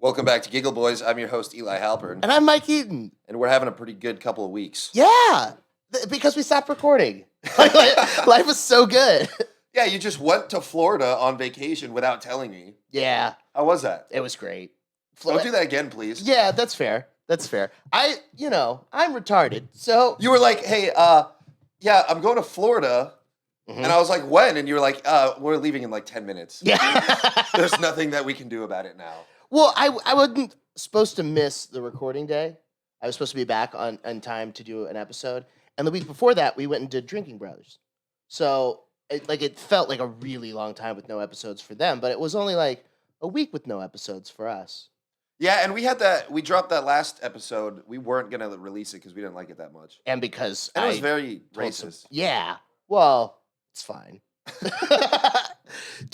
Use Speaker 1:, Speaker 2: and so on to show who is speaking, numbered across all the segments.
Speaker 1: Welcome back to Giggleboys. I'm your host, Eli Halpern,
Speaker 2: And I'm Mike Eaton.
Speaker 1: and we're having a pretty good couple of weeks.
Speaker 2: Yeah, because we stopped recording. Life was so good.
Speaker 1: Yeah, you just went to Florida on vacation without telling me.
Speaker 2: Yeah,
Speaker 1: How was that?
Speaker 2: it was great.
Speaker 1: Don't do that again, please.
Speaker 2: Yeah, that's fair. That's fair. I'm retarded. So
Speaker 1: You were like, hey, yeah, I'm going to Florida.
Speaker 2: Mhm.
Speaker 1: And I was like, when? And you were like, we're leaving in like 10 minutes.
Speaker 2: Yeah.
Speaker 1: There's nothing that we can do about it now.
Speaker 2: Well, I wasn't supposed to miss the recording day. I was supposed to be back on time to do an episode. And the week before that, we went and did Drinking Brothers. So it felt like a really long time with no episodes for them, but it was only like a week with no episodes for us.
Speaker 1: Yeah, and we dropped that last episode. We weren't going to release it because we didn't like it that much.
Speaker 2: And because
Speaker 1: And it was very
Speaker 2: told some-
Speaker 1: racist.
Speaker 2: Yeah. Well, it's fine. Dude,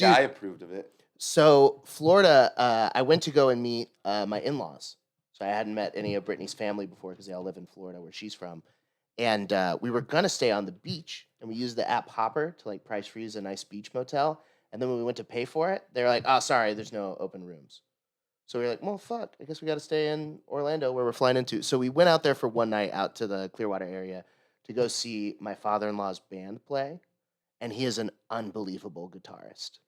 Speaker 1: Yeah, I approved of it.
Speaker 2: so Florida, I went to go and meet my in-laws. So I hadn't met any of Brittany's family before because they all live in Florida, where she's from. And we were gonna stay on the beach, and we used the app Hopper to like price freeze a nice beach motel. And then when we went to pay for it, they were like, "Oh, sorry, there's no open rooms." So we were like, "Well, fuck, I guess we got to stay in Orlando, where we're flying into." So we went out there for one night out to the Clearwater area to go see my father-in-law's band play, and he is an unbelievable guitarist.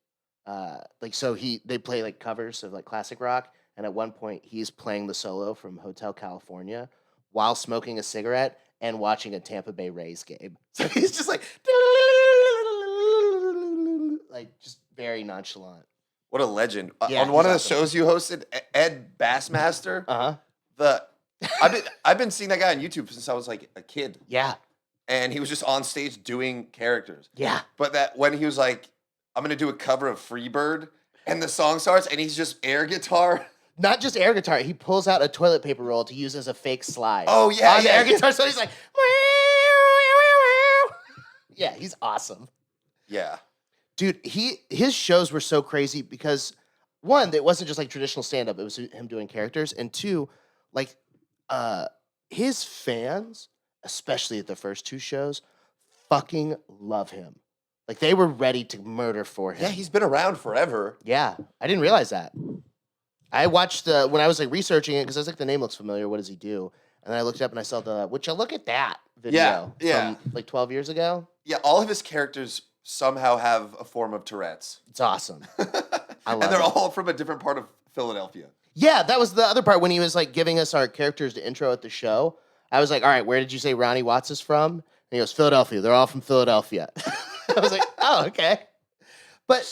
Speaker 2: They play like covers of like classic rock, and at one point he's playing the solo from Hotel California while smoking a cigarette and watching a Tampa Bay Rays game. So he's just like just very nonchalant.
Speaker 1: What a legend.
Speaker 2: Yeah,
Speaker 1: On one of the
Speaker 2: he's awesome.
Speaker 1: shows you hosted, Ed Bassmaster,
Speaker 2: Uh-huh.
Speaker 1: I've been seeing that guy on YouTube since I was like a kid.
Speaker 2: Yeah.
Speaker 1: And he was just on stage doing characters.
Speaker 2: Yeah.
Speaker 1: But that when he was like, I'm gonna do a cover of Freebird, and the song starts and he's just air guitar.
Speaker 2: Not just air guitar, he pulls out a toilet paper roll to use as a fake slide.
Speaker 1: Oh yeah,
Speaker 2: on the
Speaker 1: yeah.
Speaker 2: air guitar, so he's like, yeah, he's awesome.
Speaker 1: Yeah.
Speaker 2: Dude, his shows were so crazy because one, it wasn't just like traditional stand-up, it was him doing characters, and two, like his fans, especially at the first two shows, fucking love him. Like they were ready to murder for him.
Speaker 1: Yeah, he's been around forever.
Speaker 2: Yeah, I didn't realize that. I watched when I was like researching it because I was like, the name looks familiar. What does he do? And then I looked up and I saw the "Would you look at that" video
Speaker 1: Yeah.
Speaker 2: from like 12 years ago.
Speaker 1: Yeah, all of his characters somehow have a form of Tourette's.
Speaker 2: It's awesome. I love
Speaker 1: And they're
Speaker 2: it.
Speaker 1: all from a different part of Philadelphia.
Speaker 2: Yeah, that was the other part when he was like giving us our characters to intro at the show. I was like, all right, where did you say Ronnie Watts is from? And he goes, Philadelphia. They're all from Philadelphia. I was like, oh, okay. But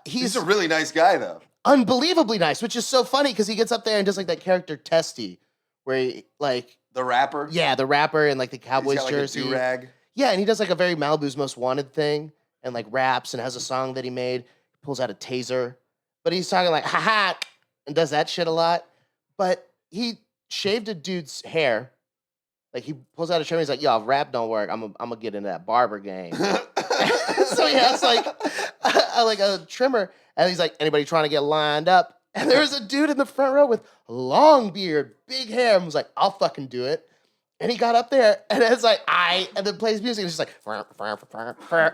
Speaker 1: He's a really nice guy, though.
Speaker 2: unbelievably nice, which is so funny because he gets up there and does like that character Testy, where he like,
Speaker 1: The rapper.
Speaker 2: yeah, the rapper and like the
Speaker 1: He's
Speaker 2: Cowboys
Speaker 1: got like
Speaker 2: jersey.
Speaker 1: a do-rag.
Speaker 2: Yeah, and he does like a very Malibu's Most Wanted thing and like raps and has a song that he made. He pulls out a taser, but he's talking like, ha ha, and does that shit a lot. But he shaved a dude's hair. Like he pulls out a trimmer. He's like, "Yo, if rap don't work, I'm gonna get into that barber game." So he has like a trimmer, and he's like, "Anybody trying to get lined up?" And there was a dude in the front row with long beard, big hair, and was like, "I'll fucking do it." And he got up there, and it's like, and then plays music, and it's just like,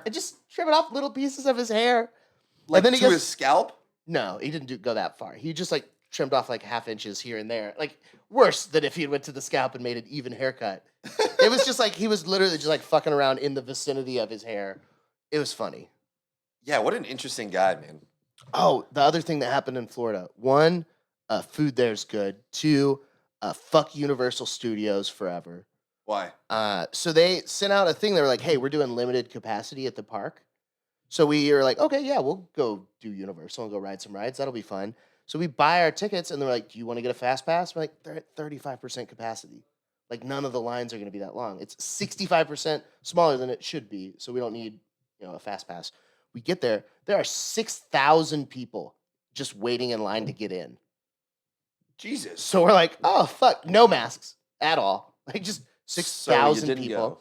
Speaker 2: and just trimming off little pieces of his hair.
Speaker 1: Like
Speaker 2: and then he
Speaker 1: to
Speaker 2: goes,
Speaker 1: his scalp?
Speaker 2: no, he didn't go that far. He just like trimmed off like half inches here and there. Like worse than if he went to the scalp and made an even haircut. It was just like he was literally just like fucking around in the vicinity of his hair. It was funny.
Speaker 1: Yeah, what an interesting guy, man.
Speaker 2: Oh, the other thing that happened in Florida. One, food there's good. Two, fuck Universal Studios forever.
Speaker 1: Why?
Speaker 2: So they sent out a thing. They were like, hey, we're doing limited capacity at the park. So we were like, okay, yeah, we'll go do Universal and go ride some rides. That'll be fun. So we buy our tickets, and they're like, do you want to get a fast pass? We're like, they're at 35% capacity. Like, none of the lines are going to be that long. It's 65% smaller than it should be, so we don't need, a fast pass. We get there. There are 6,000 people just waiting in line to get in.
Speaker 1: Jesus.
Speaker 2: So we're like, oh, fuck, no masks at all. Like, just
Speaker 1: So you
Speaker 2: 6,000
Speaker 1: didn't
Speaker 2: people.
Speaker 1: go.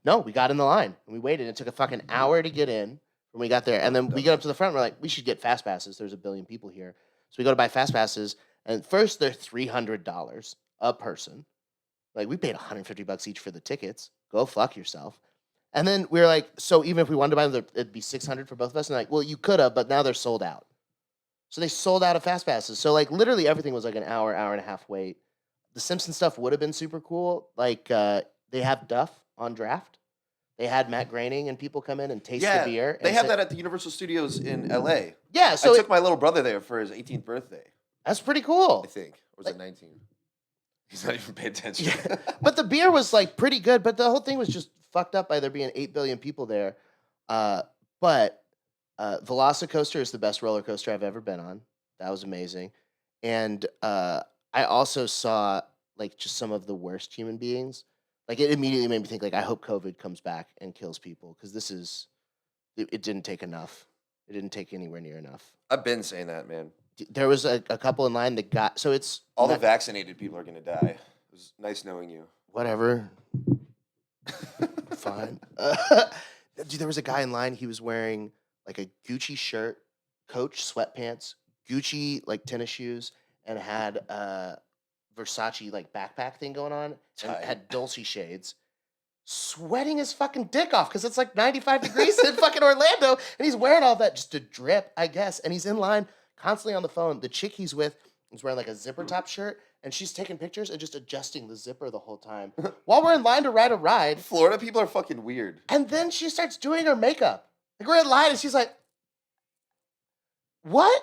Speaker 2: No, we got in the line, and we waited. It took a fucking hour to get in when we got there. And then we get up to the front, and we're like, we should get fast passes. There's a billion people here. So we go to buy fast passes, and first they're $300 a person. Like, we paid $150 each for the tickets. Go fuck yourself. And then we were like, so even if we wanted to buy them, it'd be $600 for both of us. And like, well, you could have, but now they're sold out. So they sold out of fast passes. So like literally everything was like an hour, hour and a half wait. The Simpson stuff would have been super cool. Like they have Duff on draft. They had Matt Groening and people come in and taste the
Speaker 1: Yeah,
Speaker 2: beer.
Speaker 1: they
Speaker 2: And
Speaker 1: have
Speaker 2: say,
Speaker 1: that at the Universal Studios in LA.
Speaker 2: yeah,
Speaker 1: I
Speaker 2: so
Speaker 1: took my little brother there for his 18th birthday,
Speaker 2: that's pretty
Speaker 1: I
Speaker 2: cool.
Speaker 1: think. Or was
Speaker 2: Like,
Speaker 1: it 19? He's not even paying attention.
Speaker 2: yeah. But the beer was like pretty good. But the whole thing was just fucked up by there being 8 billion people there. But Velocicoaster is the best roller coaster I've ever been on. That was amazing. And I also saw like just some of the worst human beings. Like it immediately made me think like I hope COVID comes back and kills people because it didn't take enough. It didn't take anywhere near enough.
Speaker 1: I've been saying that, man.
Speaker 2: There was a couple in line that got so it's
Speaker 1: All the
Speaker 2: not-
Speaker 1: vaccinated people are going to die. It was nice knowing you.
Speaker 2: whatever. Fine. Dude, there was a guy in line. He was wearing like a Gucci shirt, Coach sweatpants, Gucci like tennis shoes, and had a Versace like backpack thing going on, and
Speaker 1: Tight.
Speaker 2: had Dulce shades. Sweating his fucking dick off because it's like 95 degrees in fucking Orlando, and he's wearing all that just to drip, I guess. And he's in line constantly on the phone. The chick he's with is wearing like a zipper top shirt, and she's taking pictures and just adjusting the zipper the whole time while we're in line to ride a ride.
Speaker 1: Florida people are fucking weird.
Speaker 2: And then she starts doing her makeup. Like we're in line, and she's like, "What?"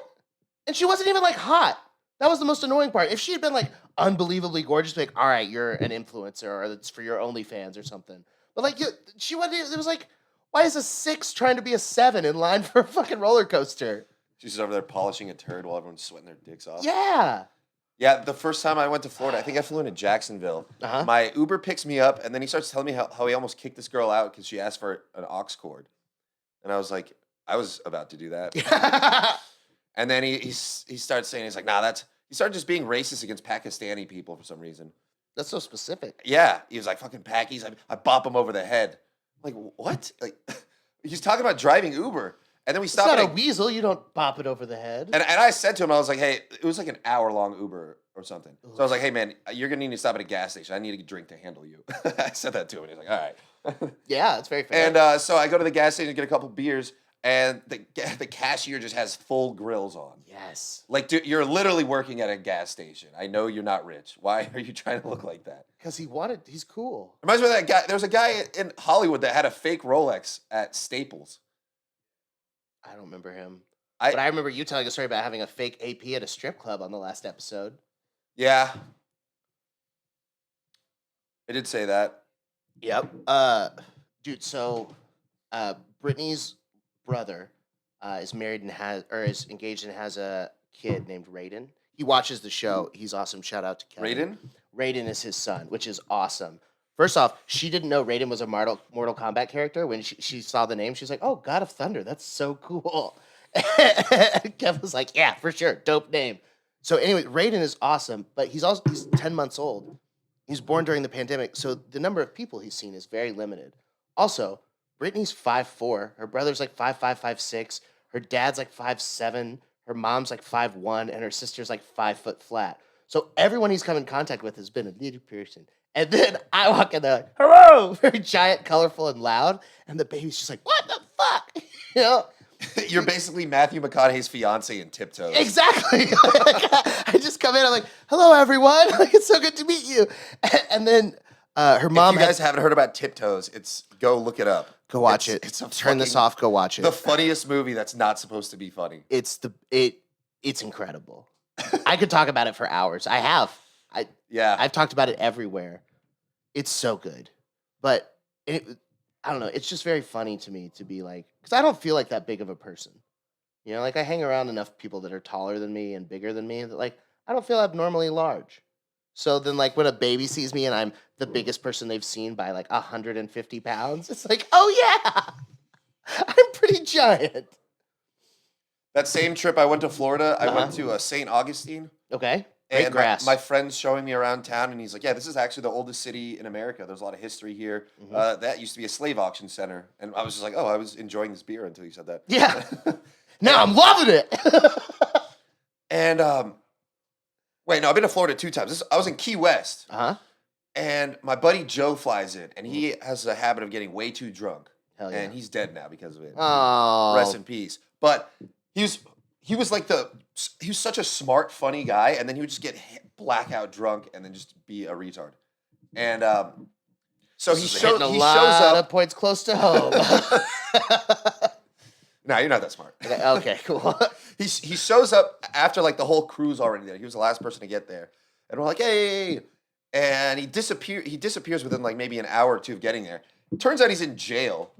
Speaker 2: And she wasn't even like hot. That was the most annoying part. If she had been like unbelievably gorgeous, like, all right, you're an influencer, or it's for your OnlyFans or something. But like, she wasn't. It was like, why is a 6 trying to be a 7 in line for a fucking roller coaster?
Speaker 1: She's just over there polishing a turd while everyone's sweating their dicks off.
Speaker 2: Yeah.
Speaker 1: Yeah, the first time I went to Florida, I think I flew into Jacksonville.
Speaker 2: Uh-huh.
Speaker 1: My Uber picks me up, and then he starts telling me how he almost kicked this girl out because she asked for an aux cord. And I was like, I was about to do that. And then he starts saying, he's like, nah, he started just being racist against Pakistani people for some reason.
Speaker 2: That's so specific.
Speaker 1: Yeah, he was like, fucking Pakis, I bop him over the head. I'm like, what? Like, he's talking about driving Uber. And then we
Speaker 2: It's
Speaker 1: stopped
Speaker 2: not
Speaker 1: at
Speaker 2: a weasel. You don't bop it over the head.
Speaker 1: and I said to him, I was like, hey, it was like an hour-long Uber or something. So I was like, hey, man, you're going to need to stop at a gas station. I need a drink to handle you. I said that to him, and he's like, all right.
Speaker 2: Yeah, it's very fair.
Speaker 1: And so I go to the gas station to get a couple beers, and the cashier just has full grills on.
Speaker 2: Yes.
Speaker 1: Like, dude, you're literally working at a gas station. I know you're not rich. Why are you trying to look like that?
Speaker 2: Because he's cool.
Speaker 1: Reminds me of that guy. There was a guy in Hollywood that had a fake Rolex at Staples.
Speaker 2: I don't remember him.
Speaker 1: I-
Speaker 2: But I remember you telling a story about having a fake AP at a strip club on the last episode.
Speaker 1: Yeah. I did say that.
Speaker 2: Yep. Dude, so Brittany's brother is married and is engaged and has a kid named Raiden. He watches the show. He's awesome. Shout out to Kevin.
Speaker 1: Raiden?
Speaker 2: Raiden is his son, which is awesome. First off, she didn't know Raiden was a Mortal Kombat character. When she saw the name, she's like, "Oh, God of Thunder, that's so cool." Kevin was like, "Yeah, for sure, dope name." So anyway, Raiden is awesome, but he's 10 months old. He was born during the pandemic, so the number of people he's seen is very limited. Also, Brittany's 5'4", her brother's like 5'5", 5'6", her dad's like 5'7", her mom's like 5'1", and her sister's like 5 foot flat. So everyone he's come in contact with has been a little person. And then I walk in there like, hello, very giant, colorful, and loud. And the baby's just like, what the fuck? You know?
Speaker 1: You're basically Matthew McConaughey's fiance in Tiptoes.
Speaker 2: Exactly. I just come in, I'm like, hello, everyone. Like, it's so good to meet you. And then her mom.
Speaker 1: If you guys haven't heard about Tiptoes, go look it up.
Speaker 2: Go watch it.
Speaker 1: It's
Speaker 2: Turn this off, go watch it.
Speaker 1: The funniest movie that's not supposed to be funny.
Speaker 2: It's incredible. I could talk about it for hours. I have.
Speaker 1: Yeah.
Speaker 2: I've talked about it everywhere. It's so good. But I don't know. It's just very funny to me to be like, because I don't feel like that big of a person. You know, like I hang around enough people that are taller than me and bigger than me that like, I don't feel abnormally large. So then like when a baby sees me and I'm the biggest person they've seen by like 150 pounds, it's like, oh yeah, I'm pretty giant.
Speaker 1: That same trip I went to Florida, I went to St. Augustine.
Speaker 2: Okay. Great
Speaker 1: And
Speaker 2: grass.
Speaker 1: my friend's showing me around town, and he's like, yeah, this is actually the oldest city in America. There's a lot of history here.
Speaker 2: Mhm.
Speaker 1: That used to be a slave auction center. And I was just like, oh, I was enjoying this beer until you said that.
Speaker 2: Yeah. Now I'm loving it.
Speaker 1: And, wait, no, I've been to Florida 2 times. I was in Key West.
Speaker 2: Uh-huh.
Speaker 1: And my buddy Joe flies in, and he has a habit of getting way too drunk.
Speaker 2: Hell yeah.
Speaker 1: And he's dead now because of it.
Speaker 2: Oh.
Speaker 1: Rest in peace. But he was like the such a smart, funny guy, and then he would just get blackout drunk and then just be a retard. And so he shows
Speaker 2: lot
Speaker 1: up.
Speaker 2: of points close to home.
Speaker 1: No, you're not that smart.
Speaker 2: Okay, cool.
Speaker 1: He shows up after like the whole crew's already there. He was the last person to get there, and we're like, hey, and he disappears within like maybe an hour or two of getting there. Turns out he's in jail.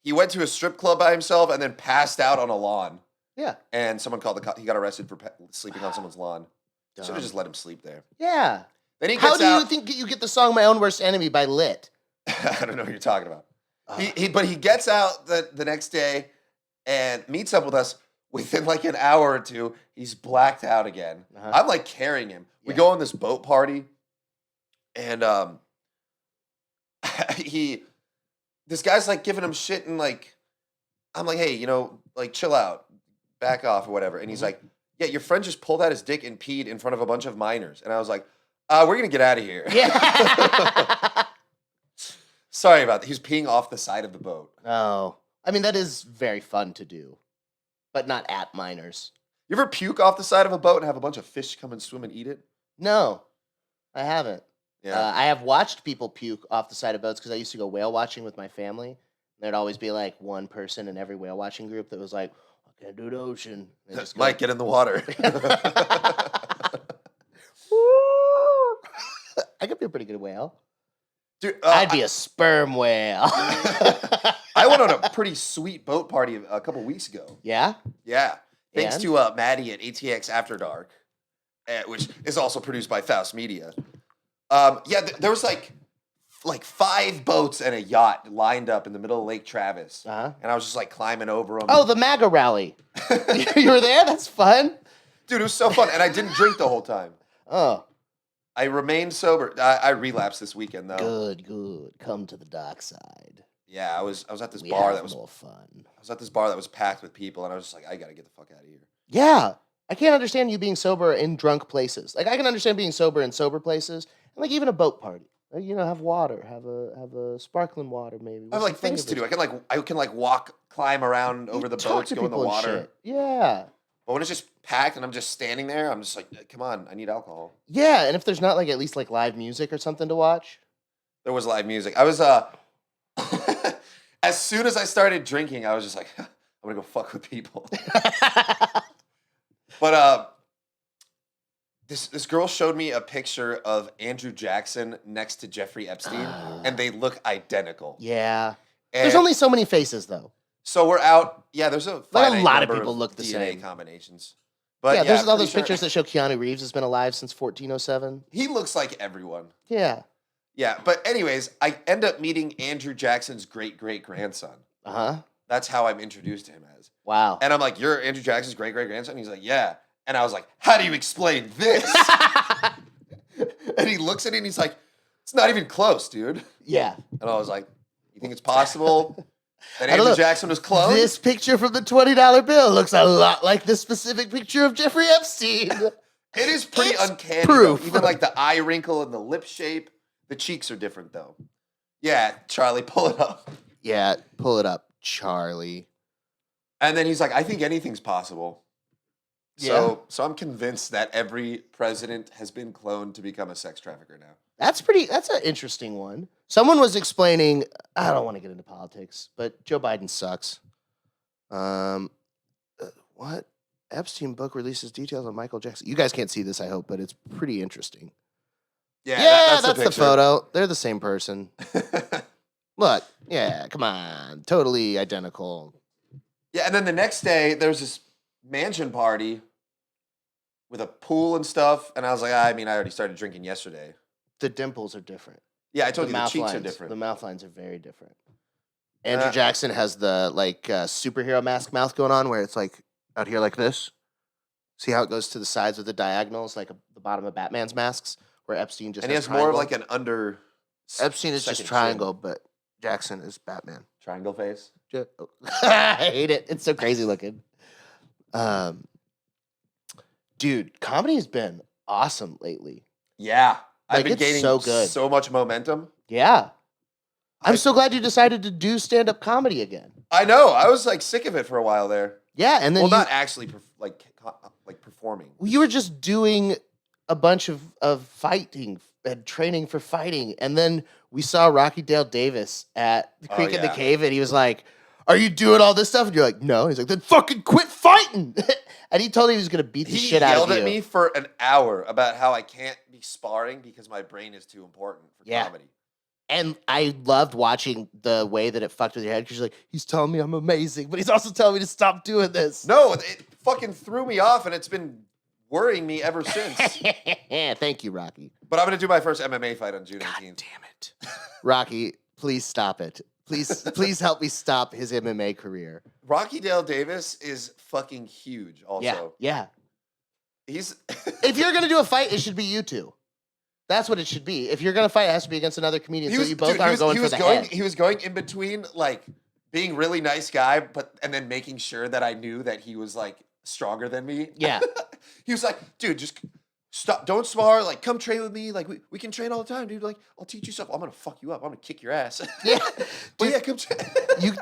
Speaker 1: He went to a strip club by himself and then passed out on a lawn.
Speaker 2: Yeah.
Speaker 1: And someone called the cops. He got arrested for sleeping on someone's lawn. Should have just let him sleep there.
Speaker 2: Yeah.
Speaker 1: Then he
Speaker 2: How
Speaker 1: gets
Speaker 2: do
Speaker 1: out.
Speaker 2: you think you get the song "My Own Worst Enemy" by Lit?
Speaker 1: I don't know what you're talking about. But he gets out the next day and meets up with us. Within like an hour or two, he's blacked out again. I'm like carrying him. We go on this boat party, and this guy's like giving him shit, and like I'm like, hey, like chill out, back off or whatever. And he's like, yeah, your friend just pulled out his dick and peed in front of a bunch of minors. And I was like, we're gonna get out of here.
Speaker 2: Yeah.
Speaker 1: Sorry about that. He was peeing off the side of the boat.
Speaker 2: Oh, I mean that is very fun to do, but not at minors.
Speaker 1: You ever puke off the side of a boat and have a bunch of fish come and swim and eat it?
Speaker 2: No, I haven't.
Speaker 1: Yeah.
Speaker 2: I have watched people puke off the side of boats because I used to go whale watching with my family. There'd always be like one person in every whale watching group that was like, I can't do the ocean.
Speaker 1: Mike, get in the water.
Speaker 2: I could be a pretty good whale.
Speaker 1: Dude,
Speaker 2: I'd be a sperm whale.
Speaker 1: I went on a pretty sweet boat party a couple weeks ago.
Speaker 2: Yeah?
Speaker 1: Yeah. Thanks
Speaker 2: And?
Speaker 1: to Maddie at ATX After Dark, which is also produced by Faust Media. There was like 5 boats and a yacht lined up in the middle of Lake Travis.
Speaker 2: Uh-huh.
Speaker 1: And I was just like climbing over them.
Speaker 2: Oh, the MAGA rally. You were there? That's fun.
Speaker 1: Dude, it was so fun. And I didn't drink the whole time.
Speaker 2: Oh.
Speaker 1: I remained sober. I relapsed this weekend, though.
Speaker 2: Good. Come to the dark side.
Speaker 1: Yeah, I was at this
Speaker 2: We
Speaker 1: bar
Speaker 2: have
Speaker 1: that was
Speaker 2: more fun.
Speaker 1: I was at this bar that was packed with people, and I was just like, I gotta get the fuck out of here.
Speaker 2: Yeah. I can't understand you being sober in drunk places. Like I can understand being sober in sober places, and like even a boat party. Like, have water, have a sparkling water maybe.
Speaker 1: I have like things to do. I can walk, climb around over the boats, go in the water.
Speaker 2: Shit. Yeah.
Speaker 1: But when it's just packed and I'm just standing there, I'm just like, come on, I need alcohol.
Speaker 2: Yeah, and if there's not like at least like live music or something to watch.
Speaker 1: There was live music. I was as soon as I started drinking, I was just like, I'm gonna go fuck with people. But this girl showed me a picture of Andrew Jackson next to Jeffrey Epstein, and they look identical.
Speaker 2: Yeah.
Speaker 1: And
Speaker 2: There's only so many faces though.
Speaker 1: so we're out. Yeah, there's a
Speaker 2: lot of
Speaker 1: number
Speaker 2: people look the
Speaker 1: DNA
Speaker 2: same.
Speaker 1: combinations. But
Speaker 2: Yeah, there's all
Speaker 1: pretty
Speaker 2: those pictures that show Keanu Reeves has been alive since 1407.
Speaker 1: He looks like everyone.
Speaker 2: Yeah.
Speaker 1: Yeah, but anyways, I end up meeting Andrew Jackson's great-great-grandson.
Speaker 2: Uh-huh.
Speaker 1: That's how I'm introduced to him as.
Speaker 2: Wow.
Speaker 1: And I'm like, you're Andrew Jackson's great-great-grandson? He's like, yeah. And I was like, how do you explain this? And he looks at it and he's like, it's not even close, dude.
Speaker 2: Yeah.
Speaker 1: And I was like, you think it's possible that
Speaker 2: I don't
Speaker 1: Andrew
Speaker 2: know.
Speaker 1: Jackson was cloned?
Speaker 2: This picture from the $20 bill looks a lot like this specific picture of Jeffrey Epstein.
Speaker 1: It is pretty
Speaker 2: It's
Speaker 1: uncanny.
Speaker 2: proof.
Speaker 1: Though. Even like the eye wrinkle and the lip shape. The cheeks are different though. Yeah, Charlie, pull it up.
Speaker 2: Yeah, pull it up, Charlie.
Speaker 1: And then he's like, I think anything's possible. So I'm convinced that every president has been cloned to become a sex trafficker now.
Speaker 2: That's an interesting one. Someone was explaining, I don't want to get into politics, but Joe Biden sucks. What? Epstein book releases details on Michael Jackson. You guys can't see this, I hope, but it's pretty interesting.
Speaker 1: Yeah,
Speaker 2: that's the photo. They're the same person. Look, yeah, come on. Totally identical.
Speaker 1: Yeah, and then the next day, there was this mansion party with a pool and stuff. And I was like, I already started drinking yesterday.
Speaker 2: The dimples are different.
Speaker 1: Yeah, I told you the
Speaker 2: mouth
Speaker 1: cheeks
Speaker 2: lines,
Speaker 1: are different.
Speaker 2: The mouth lines are very different. Andrew Jackson has the superhero mask mouth going on where it's like out here like this. See how it goes to the sides of the diagonals, like the bottom of Batman's masks, where Epstein just
Speaker 1: and he has
Speaker 2: triangle.
Speaker 1: more of like an under.
Speaker 2: Epstein is just
Speaker 1: second
Speaker 2: triangle,
Speaker 1: chin.
Speaker 2: but Jackson is Batman.
Speaker 1: Triangle face.
Speaker 2: I hate it. It's so crazy looking. Dude, comedy has been awesome lately.
Speaker 1: Yeah. I've
Speaker 2: Like,
Speaker 1: been
Speaker 2: it's
Speaker 1: gaining
Speaker 2: so good.
Speaker 1: so much momentum.
Speaker 2: Yeah. I'm so glad you decided to do stand-up comedy again.
Speaker 1: I know. I was like sick of it for a while there.
Speaker 2: Yeah, and then
Speaker 1: Well, not actually like performing.
Speaker 2: you were just doing a bunch of fighting and training for fighting, and then we saw Rocky Dale Davis at the
Speaker 1: Oh
Speaker 2: Creek in the
Speaker 1: yeah.
Speaker 2: Cave, and he was like, "Are you doing all this stuff?" And you're like, "No." He's like, "Then fucking quit fighting." And he told me he was gonna beat the
Speaker 1: He
Speaker 2: shit out of
Speaker 1: yelled
Speaker 2: you.
Speaker 1: at me for an hour about how I can't be sparring because my brain is too important for
Speaker 2: Yeah.
Speaker 1: comedy.
Speaker 2: And I loved watching the way that it fucked with your head because you're like, he's telling me I'm amazing, but he's also telling me to stop doing this.
Speaker 1: No, it fucking threw me off, and it's been worrying me ever since.
Speaker 2: Thank you, Rocky.
Speaker 1: But I'm gonna do my first MMA fight on June
Speaker 2: God
Speaker 1: 18th.
Speaker 2: damn it. Rocky, please stop it. Please help me stop his MMA career.
Speaker 1: Rocky Dale Davis is fucking huge. Also,
Speaker 2: Yeah.
Speaker 1: he's
Speaker 2: If you're gonna do a fight, it should be you two. That's what it should be. If you're gonna fight, it has to be against another comedian, so you both aren't going for the head.
Speaker 1: He was going in between like being really nice guy, and then making sure that I knew that he was like stronger than me.
Speaker 2: Yeah.
Speaker 1: He was like, dude, just stop, don't spar, like come train with me. Like we can train all the time, dude. Like I'll teach you stuff. I'm gonna fuck you up. I'm gonna kick your ass.
Speaker 2: Yeah.
Speaker 1: But
Speaker 2: Dude,
Speaker 1: yeah, come train.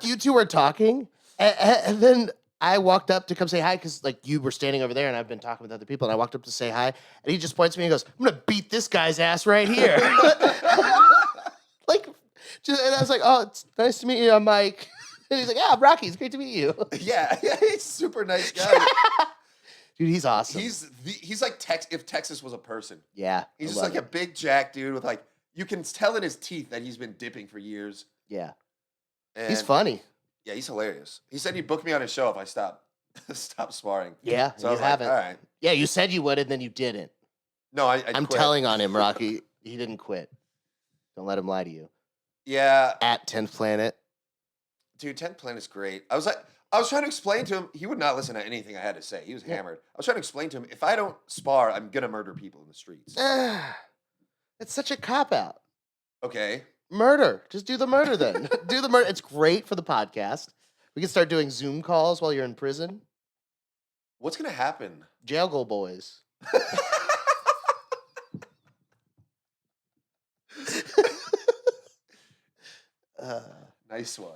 Speaker 2: you two were talking, and then I walked up to come say hi because like you were standing over there, and I've been talking with other people, and I walked up to say hi, and he just points to me and goes, "I'm gonna beat this guy's ass right here." Like, and I was like, "Oh, it's nice to meet you, I'm Mike." And he's like, "Yeah, I'm Rocky. It's great to meet you."
Speaker 1: Yeah, he's a super nice guy.
Speaker 2: Dude, he's awesome.
Speaker 1: He's like if Texas was a person.
Speaker 2: Yeah,
Speaker 1: He's
Speaker 2: I
Speaker 1: just
Speaker 2: love
Speaker 1: like a
Speaker 2: it.
Speaker 1: big jack dude with like you can tell in his teeth that he's been dipping for years.
Speaker 2: Yeah,
Speaker 1: And
Speaker 2: he's funny.
Speaker 1: Yeah, he's hilarious. He said he'd book me on his show if I stop sparring.
Speaker 2: Yeah,
Speaker 1: So I
Speaker 2: you
Speaker 1: was like,
Speaker 2: haven't.
Speaker 1: all right.
Speaker 2: Yeah, you said you would, and then you didn't.
Speaker 1: No,
Speaker 2: I'm
Speaker 1: quit.
Speaker 2: telling on him, Rocky. He didn't quit. Don't let him lie to you.
Speaker 1: Yeah,
Speaker 2: At 10th Planet.
Speaker 1: dude, 10th Planet's great. I was trying to explain to him. He would not listen to anything I had to say. He was hammered. I was trying to explain to him if I don't spar, I'm gonna murder people in the streets.
Speaker 2: It's such a cop out.
Speaker 1: Okay.
Speaker 2: Murder. Just do the murder then. Do the murder. It's great for the podcast. We can start doing Zoom calls while you're in prison.
Speaker 1: What's gonna happen?
Speaker 2: Giggleboys.
Speaker 1: Nice one.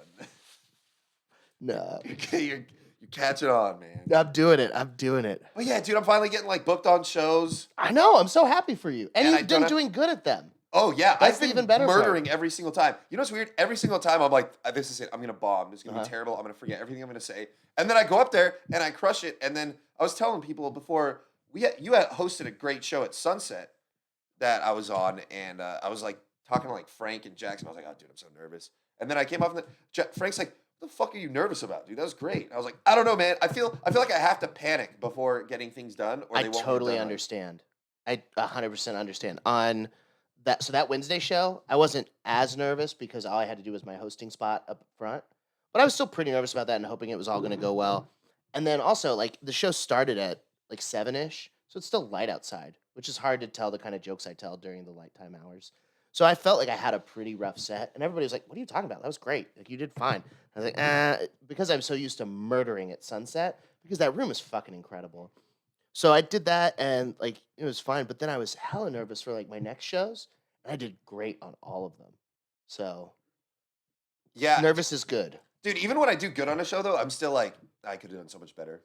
Speaker 2: No.
Speaker 1: you're catching on, man.
Speaker 2: I'm doing it.
Speaker 1: But yeah, dude, I'm finally getting like booked on shows.
Speaker 2: I know. I'm so happy for you. And
Speaker 1: And I
Speaker 2: you've
Speaker 1: don't
Speaker 2: been
Speaker 1: have-
Speaker 2: doing good at them.
Speaker 1: Oh yeah,
Speaker 2: That's
Speaker 1: I've been
Speaker 2: even better part.
Speaker 1: murdering every single time. You know what's weird? Every single time I'm like, this is it. I'm gonna bomb. This is gonna
Speaker 2: Uh-huh.
Speaker 1: be terrible. I'm gonna forget everything I'm gonna say. And then I go up there and I crush it. And then I was telling people before you had hosted a great show at Sunset that I was on, and I was like talking to like Frank and Jackson. I was like, oh dude, I'm so nervous. And then I came off and Frank's like, what the fuck are you nervous about, dude? That was great. And I was like, I don't know, man. I feel like I have to panic before getting things done, or
Speaker 2: I
Speaker 1: they won't get
Speaker 2: totally
Speaker 1: done right.
Speaker 2: understand. I 100% understand. On that Wednesday show, I wasn't as nervous because all I had to do was my hosting spot up front. But I was still pretty nervous about that and hoping it was all going to go well. And then also, like, the show started at like 7-ish, so it's still light outside, which is hard to tell the kind of jokes I tell during the light time hours. So I felt like I had a pretty rough set, and everybody was like, "What are you talking about? That was great. Like, you did fine." I was like, because I'm so used to murdering at Sunset, because that room is fucking incredible. So I did that, and like it was fine. But then I was hella nervous for like my next shows, and I did great on all of them. So
Speaker 1: Yeah,
Speaker 2: nervous is good.
Speaker 1: dude. Even when I do good on a show, though, I'm still like, I could have done so much better.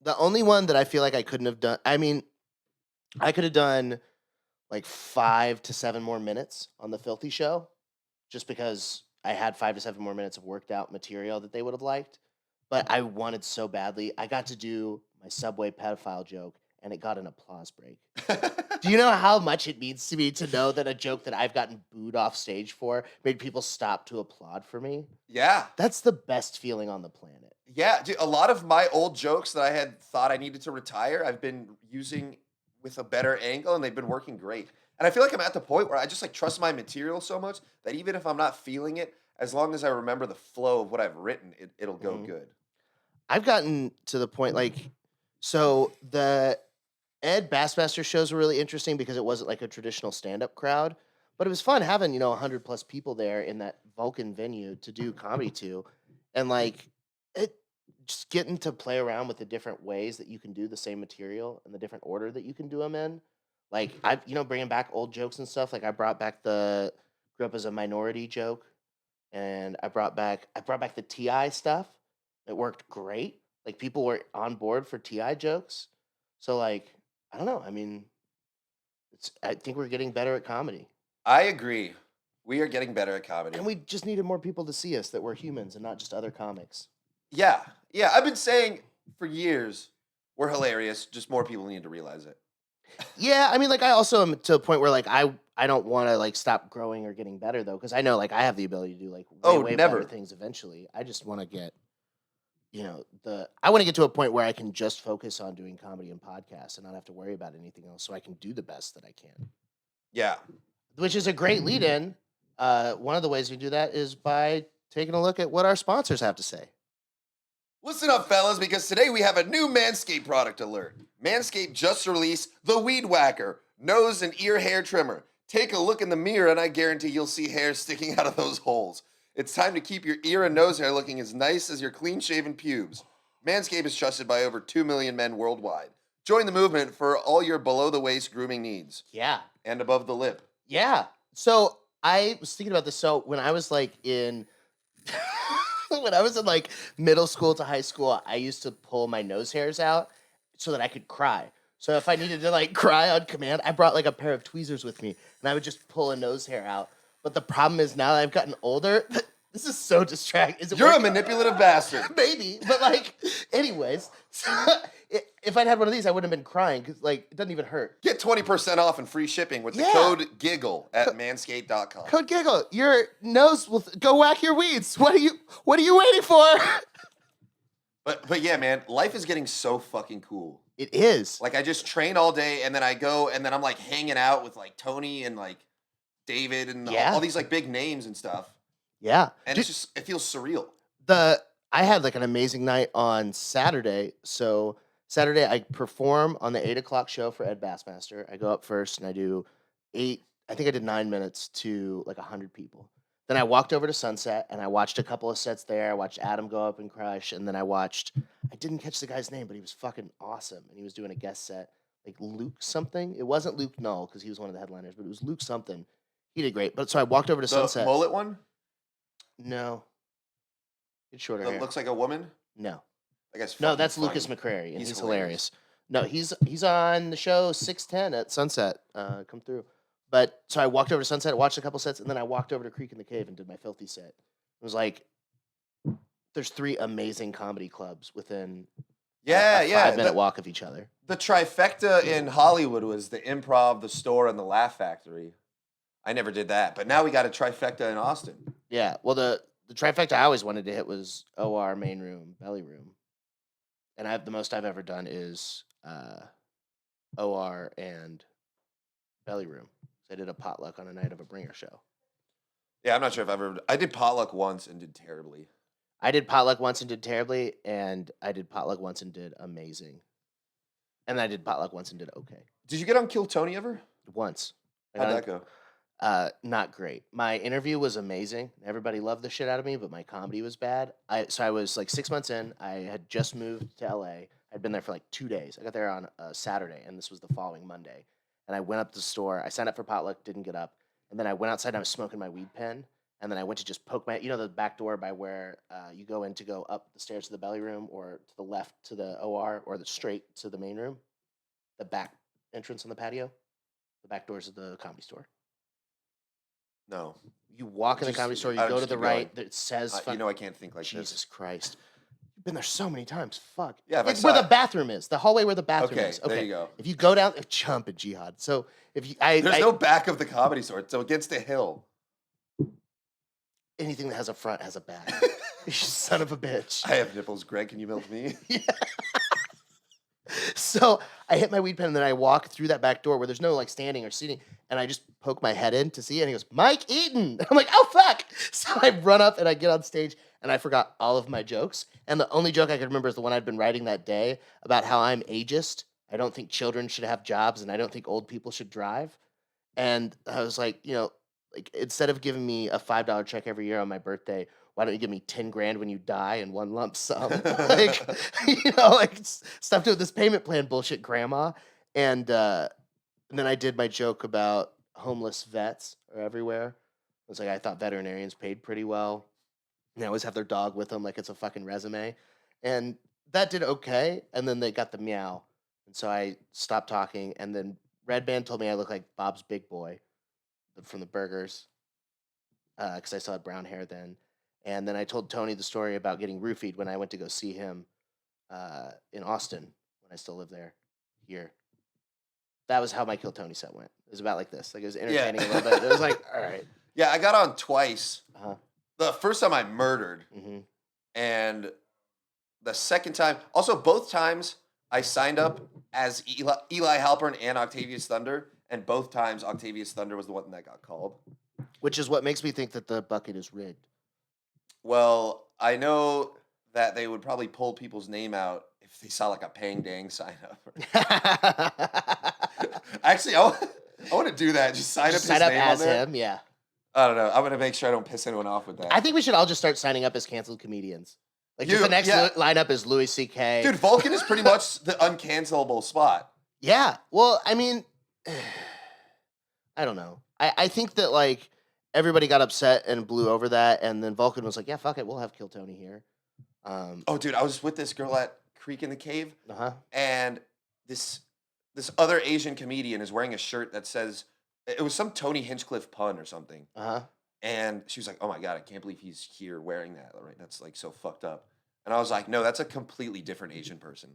Speaker 2: The only one that I feel like I couldn't have done, I mean, I could have done like 5 to 7 more minutes on the Filthy show, just because I had 5 to 7 more minutes of worked out material that they would have liked. But I wanted so badly. I got to do my Subway pedophile joke, and it got an applause break. Do you know how much it means to me to know that a joke that I've gotten booed off stage for made people stop to applaud for me?
Speaker 1: Yeah.
Speaker 2: That's the best feeling on the planet.
Speaker 1: Yeah, dude, a lot of my old jokes that I had thought I needed to retire, I've been using with a better angle, and they've been working great. And I feel like I'm at the point where I just like trust my material so much that even if I'm not feeling it, as long as I remember the flow of what I've written, it'll go good.
Speaker 2: I've gotten to the point like, so the Ed Bassmaster shows were really interesting because it wasn't like a traditional stand-up crowd, but it was fun having 100 plus people there in that Vulcan venue to do comedy to, and like it just getting to play around with the different ways that you can do the same material and the different order that you can do them in. Like I, bringing back old jokes and stuff. Like I brought back the grew up as a minority joke, and I brought back the TI stuff. It worked great. Like people were on board for Ti jokes. So like, I don't know. I mean, I think we're getting better at comedy.
Speaker 1: I agree. We are getting better at comedy.
Speaker 2: And we just needed more people to see us that we're humans and not just other comics.
Speaker 1: Yeah. Yeah. I've been saying for years we're hilarious. Just more people need to realize it.
Speaker 2: Yeah, I mean, like I also am to a point where like I don't want to like stop growing or getting better though, because I know like I have the ability to do like
Speaker 1: Oh,
Speaker 2: way better
Speaker 1: never.
Speaker 2: things eventually. I just want to get, I want to get to a point where I can just focus on doing comedy and podcasts and not have to worry about anything else, so I can do the best that I can.
Speaker 1: Yeah.
Speaker 2: Which is a great lead in. One of the ways we do that is by taking a look at what our sponsors have to say.
Speaker 1: Listen up, fellas, because today we have a new Manscaped product alert. Manscaped just released the Weed Whacker nose and ear hair trimmer. Take a look in the mirror, and I guarantee you'll see hair sticking out of those holes. It's time to keep your ear and nose hair looking as nice as your clean-shaven pubes. Manscaped is trusted by over 2 million men worldwide. Join the movement for all your below-the-waist grooming needs.
Speaker 2: Yeah.
Speaker 1: And above the lip.
Speaker 2: Yeah. So I was thinking about this. So when I was like in when I was in like middle school to high school, I used to pull my nose hairs out so that I could cry. So if I needed to like cry on command, I brought like a pair of tweezers with me and I would just pull a nose hair out. But the problem is now that I've gotten older, this is so distracting. Is it
Speaker 1: You're a
Speaker 2: working?
Speaker 1: manipulative bastard.
Speaker 2: Maybe, but like, anyways, if I'd had one of these, I wouldn't have been crying because like it doesn't even hurt.
Speaker 1: Get 20% off and free shipping with the
Speaker 2: Yeah.
Speaker 1: code GIGGLE at manscaped.com.
Speaker 2: Code Giggle, your nose will go whack your weeds. What are you waiting for?
Speaker 1: But yeah, man, life is getting so fucking cool.
Speaker 2: It is.
Speaker 1: Like I just train all day and then I go and then I'm like hanging out with like Tony and like David and
Speaker 2: Yeah.
Speaker 1: all these like big names and stuff.
Speaker 2: Yeah.
Speaker 1: And it's just it feels surreal.
Speaker 2: I had like an amazing night on Saturday. So Saturday I perform on the 8 o'clock show for Ed Bassmaster. I go up first and I do I think I did 9 minutes to like 100 people. Then I walked over to Sunset and I watched a couple of sets there. I watched Adam go up and crush. And then I didn't catch the guy's name, but he was fucking awesome. And he was doing a guest set, like Luke something. It wasn't Luke Null because he was one of the headliners, but it was Luke something. He did great. But so I walked over to
Speaker 1: The
Speaker 2: Sunset.
Speaker 1: mullet one
Speaker 2: No. It's shorter
Speaker 1: that
Speaker 2: hair.
Speaker 1: looks like a woman.
Speaker 2: No.
Speaker 1: That guy's
Speaker 2: No,
Speaker 1: fucking
Speaker 2: that's
Speaker 1: funny.
Speaker 2: Lucas McCrary, and
Speaker 1: He's
Speaker 2: he's
Speaker 1: hilarious.
Speaker 2: hilarious. No, he's on the show 610 at Sunset. Come through. But so I walked over to Sunset, watched a couple sets, and then I walked over to Creek in the Cave and did my filthy set. It was like there's 3 amazing comedy clubs within
Speaker 1: Yeah,
Speaker 2: a
Speaker 1: yeah.
Speaker 2: 5-minute walk of each other.
Speaker 1: The trifecta in Hollywood was the Improv, the Store, and the Laugh Factory. I never did that, but now we got a trifecta in Austin.
Speaker 2: Yeah. Well, the trifecta I always wanted to hit was OR, main room, belly room, and the most I've ever done is OR and belly room. So I did a potluck on a night of a bringer show.
Speaker 1: Yeah, I'm not sure if I did potluck once and did terribly.
Speaker 2: I did potluck once and did terribly, and I did potluck once and did amazing. And then I did potluck once and did okay.
Speaker 1: Did you get on Kill Tony ever?
Speaker 2: Once.
Speaker 1: How'd that go?
Speaker 2: Not great. My interview was amazing. Everybody loved the shit out of me, but my comedy was bad. So I was like 6 months in. I had just moved to LA. I'd been there for like 2 days. I got there on a Saturday, and this was the following Monday. And I went up to the store. I signed up for potluck, didn't get up. And then I went outside and I was smoking my weed pen. And then I went to just poke the back door by where you go in to go up the stairs to the belly room, or to the left to the OR, or the straight to the main room. The back entrance on the patio. The back doors of the comedy store.
Speaker 1: No.
Speaker 2: You walk in the
Speaker 1: Just-
Speaker 2: comedy store, you
Speaker 1: I
Speaker 2: go to
Speaker 1: just
Speaker 2: the
Speaker 1: keep
Speaker 2: right,
Speaker 1: going.
Speaker 2: it says
Speaker 1: You know I can't think like
Speaker 2: Jesus
Speaker 1: this.
Speaker 2: Christ. You've been there so many times. Fuck.
Speaker 1: Yeah, if I
Speaker 2: It's
Speaker 1: saw
Speaker 2: where
Speaker 1: it-
Speaker 2: the bathroom is. The hallway where the bathroom
Speaker 1: Okay,
Speaker 2: is.
Speaker 1: there you go.
Speaker 2: If you go down, jump at Jihad. So if you,
Speaker 1: There's no back of the comedy store, so against the hill.
Speaker 2: anything that has a front has a back. You son of a bitch.
Speaker 1: I have nipples, Greg. Can you milk me?
Speaker 2: So I hit my weed pen and then I walk through that back door where there's no like standing or seating, and I just poke my head in to see it, and he goes, Mike Eaton. I'm like, oh fuck. So I run up and I get on stage and I forgot all of my jokes. And the only joke I could remember is the one I'd been writing that day about how I'm ageist. I don't think children should have jobs and I don't think old people should drive. And I was like, like instead of giving me a $5 check every year on my birthday, why don't you give me 10 grand when you die in one lump sum? Like, stop doing this payment plan bullshit, grandma. And then I did my joke about homeless vets are everywhere. I was like, I thought veterinarians paid pretty well. And they always have their dog with them like it's a fucking resume. And that did okay, and then they got the meow, and so I stopped talking, and then Red Band told me I look like Bob's Big Boy from the Burgers, because I still had brown hair then, and then I told Tony the story about getting roofied when I went to go see him in Austin when I still lived there. Here, that was how my Kill Tony set went. It was about like this, like it was entertaining a little bit. It was like, all right,
Speaker 1: Yeah, I got on twice.
Speaker 2: uh-huh.
Speaker 1: The first time I murdered, and the second time, also both times I signed up as Eli Halpern and Octavius Thunder, and both times Octavius Thunder was the one that got called.
Speaker 2: Which is what makes me think that the bucket is rigged.
Speaker 1: Well, I know that they would probably pull people's name out if they saw like a Pang Dang sign up. Actually, I want to do that. Just sign up his name
Speaker 2: as
Speaker 1: on there.
Speaker 2: him, yeah.
Speaker 1: I don't know. I'm gonna make sure I don't piss anyone off with that.
Speaker 2: I think we should all just start signing up as canceled comedians. Like, just the next lineup is Louis C.K.
Speaker 1: Dude, Vulcan is pretty much the uncancelable spot.
Speaker 2: Yeah. Well, I mean, I don't know. I think that, like, everybody got upset and blew over that, and then Vulcan was like, yeah, fuck it, we'll have Kill Tony here.
Speaker 1: Oh, dude, I was with this girl at Creek in the Cave,
Speaker 2: Uh-huh.
Speaker 1: and this other Asian comedian is wearing a shirt that says, it was some Tony Hinchcliffe pun or something.
Speaker 2: Uh-huh.
Speaker 1: And she was like, oh my God, I can't believe he's here wearing that. Right? That's like so fucked up. And I was like, no, that's a completely different Asian person.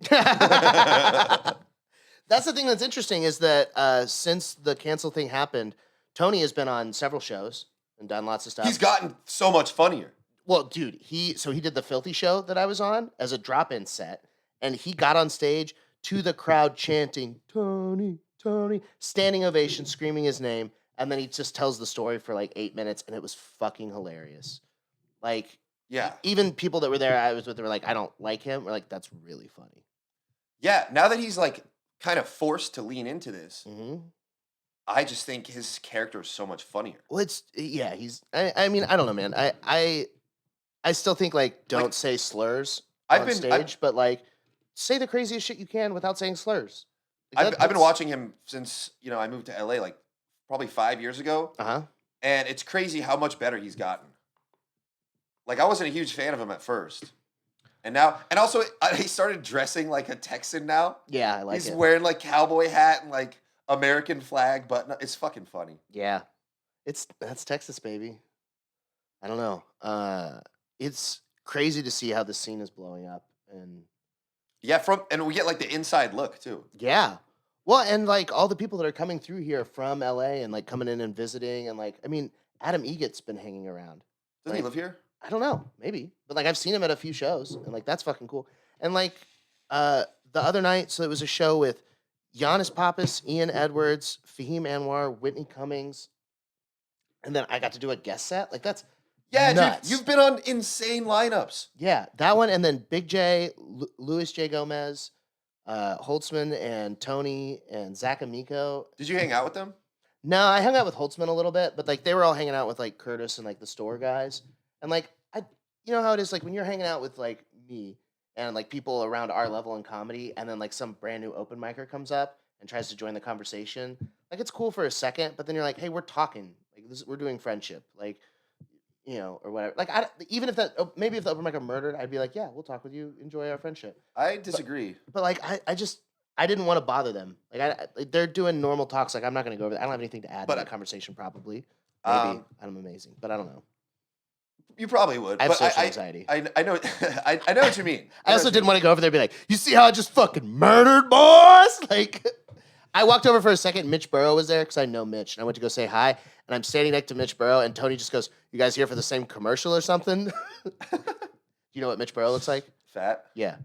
Speaker 2: That's the thing that's interesting is that since the cancel thing happened, Tony has been on several shows and done lots of stuff.
Speaker 1: He's gotten so much funnier.
Speaker 2: Well, dude, he did the Filthy show that I was on as a drop-in set, and he got on stage to the crowd chanting, Tony, Tony, standing ovation, screaming his name, and then he just tells the story for like 8 minutes, and it was fucking hilarious. Like,
Speaker 1: yeah,
Speaker 2: even people that were there I was with, they were like, I don't like him. We're like, that's really funny.
Speaker 1: Yeah, now that he's like kind of forced to lean into this,
Speaker 2: Mm-hmm.
Speaker 1: I just think his character is so much funnier.
Speaker 2: Well, I mean, I don't know, man. I still think, like, don't say slurs on stage, but, like, say the craziest shit you can without saying slurs. Like,
Speaker 1: I've been watching him since, I moved to LA, like, probably 5 years ago.
Speaker 2: Uh-huh.
Speaker 1: And it's crazy how much better he's gotten. Like, I wasn't a huge fan of him at first. And also, he started dressing like a Texan now.
Speaker 2: Yeah, I like
Speaker 1: He's
Speaker 2: it.
Speaker 1: wearing, like, cowboy hat and, like, American flag button. It's fucking funny.
Speaker 2: Yeah. That's Texas, baby. I don't know. It's crazy to see how the scene is blowing up. And
Speaker 1: yeah, and we get, like, the inside look, too.
Speaker 2: yeah. Well, and, like, all the people that are coming through here from LA and, like, coming in and visiting, and, like, I mean, Adam Eget's been hanging around.
Speaker 1: Doesn't he live here?
Speaker 2: I don't know, maybe. But, like, I've seen him at a few shows, and, like, that's fucking cool. And, like, the other night, so it was a show with Giannis Pappas, Ian Edwards, Fahim Anwar, Whitney Cummings, and then I got to do a guest set. Like, that's nuts.
Speaker 1: Dude, you've been on insane lineups.
Speaker 2: Yeah, that one, and then Big J, Louis J. Gomez, Holtzman, and Tony, and Zach Amico.
Speaker 1: Did you hang out with them?
Speaker 2: No, I hung out with Holtzman a little bit, but, like, they were all hanging out with, like, Curtis and, like, the store guys. And, like, you know how it is, like, when you're hanging out with, like, me and, like, people around our level in comedy, and then, like, some brand new open micer comes up and tries to join the conversation. Like, it's cool for a second, but then you're like, hey, we're talking. Like, we're doing friendship. Like, or whatever. Like, even if maybe if the open micer murdered, I'd be like, yeah, we'll talk with you. Enjoy our friendship.
Speaker 1: I disagree.
Speaker 2: But like, I didn't want to bother them. Like, they're doing normal talks. Like, I'm not going to go over that. I don't have anything to add to that conversation, probably. Maybe. I'm amazing, but I don't know.
Speaker 1: You probably would.
Speaker 2: I have social anxiety.
Speaker 1: I know. I know what you mean.
Speaker 2: I also didn't want to go over there and be like, you see how I just fucking murdered, boys? Like, I walked over for a second. Mitch Burrow was there because I know Mitch. And I went to go say hi. And I'm standing next to Mitch Burrow. And Tony just goes, you guys here for the same commercial or something? You know what Mitch Burrow looks like?
Speaker 1: Fat?
Speaker 2: Yeah.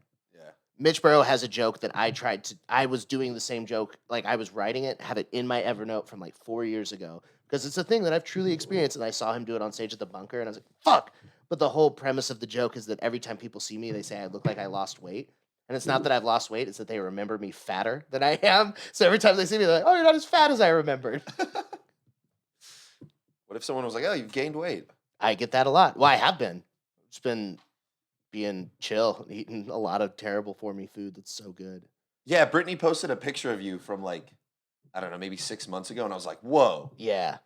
Speaker 2: Mitch Burrow has a joke that I was doing the same joke. Like, I was writing it, have it in my Evernote from like 4 years ago. Because it's a thing that I've truly experienced, and I saw him do it on stage at the Bunker, and I was like, fuck! But the whole premise of the joke is that every time people see me, they say I look like I lost weight. And it's not that I've lost weight, it's that they remember me fatter than I am. So every time they see me, they're like, oh, you're not as fat as I remembered.
Speaker 1: What if someone was like, oh, you've gained weight?
Speaker 2: I get that a lot. Well, I have been. It's been being chill, eating a lot of terrible for me food that's so good.
Speaker 1: Yeah, Brittany posted a picture of you from like, I don't know, maybe 6 months ago, and I was like, whoa.
Speaker 2: Yeah.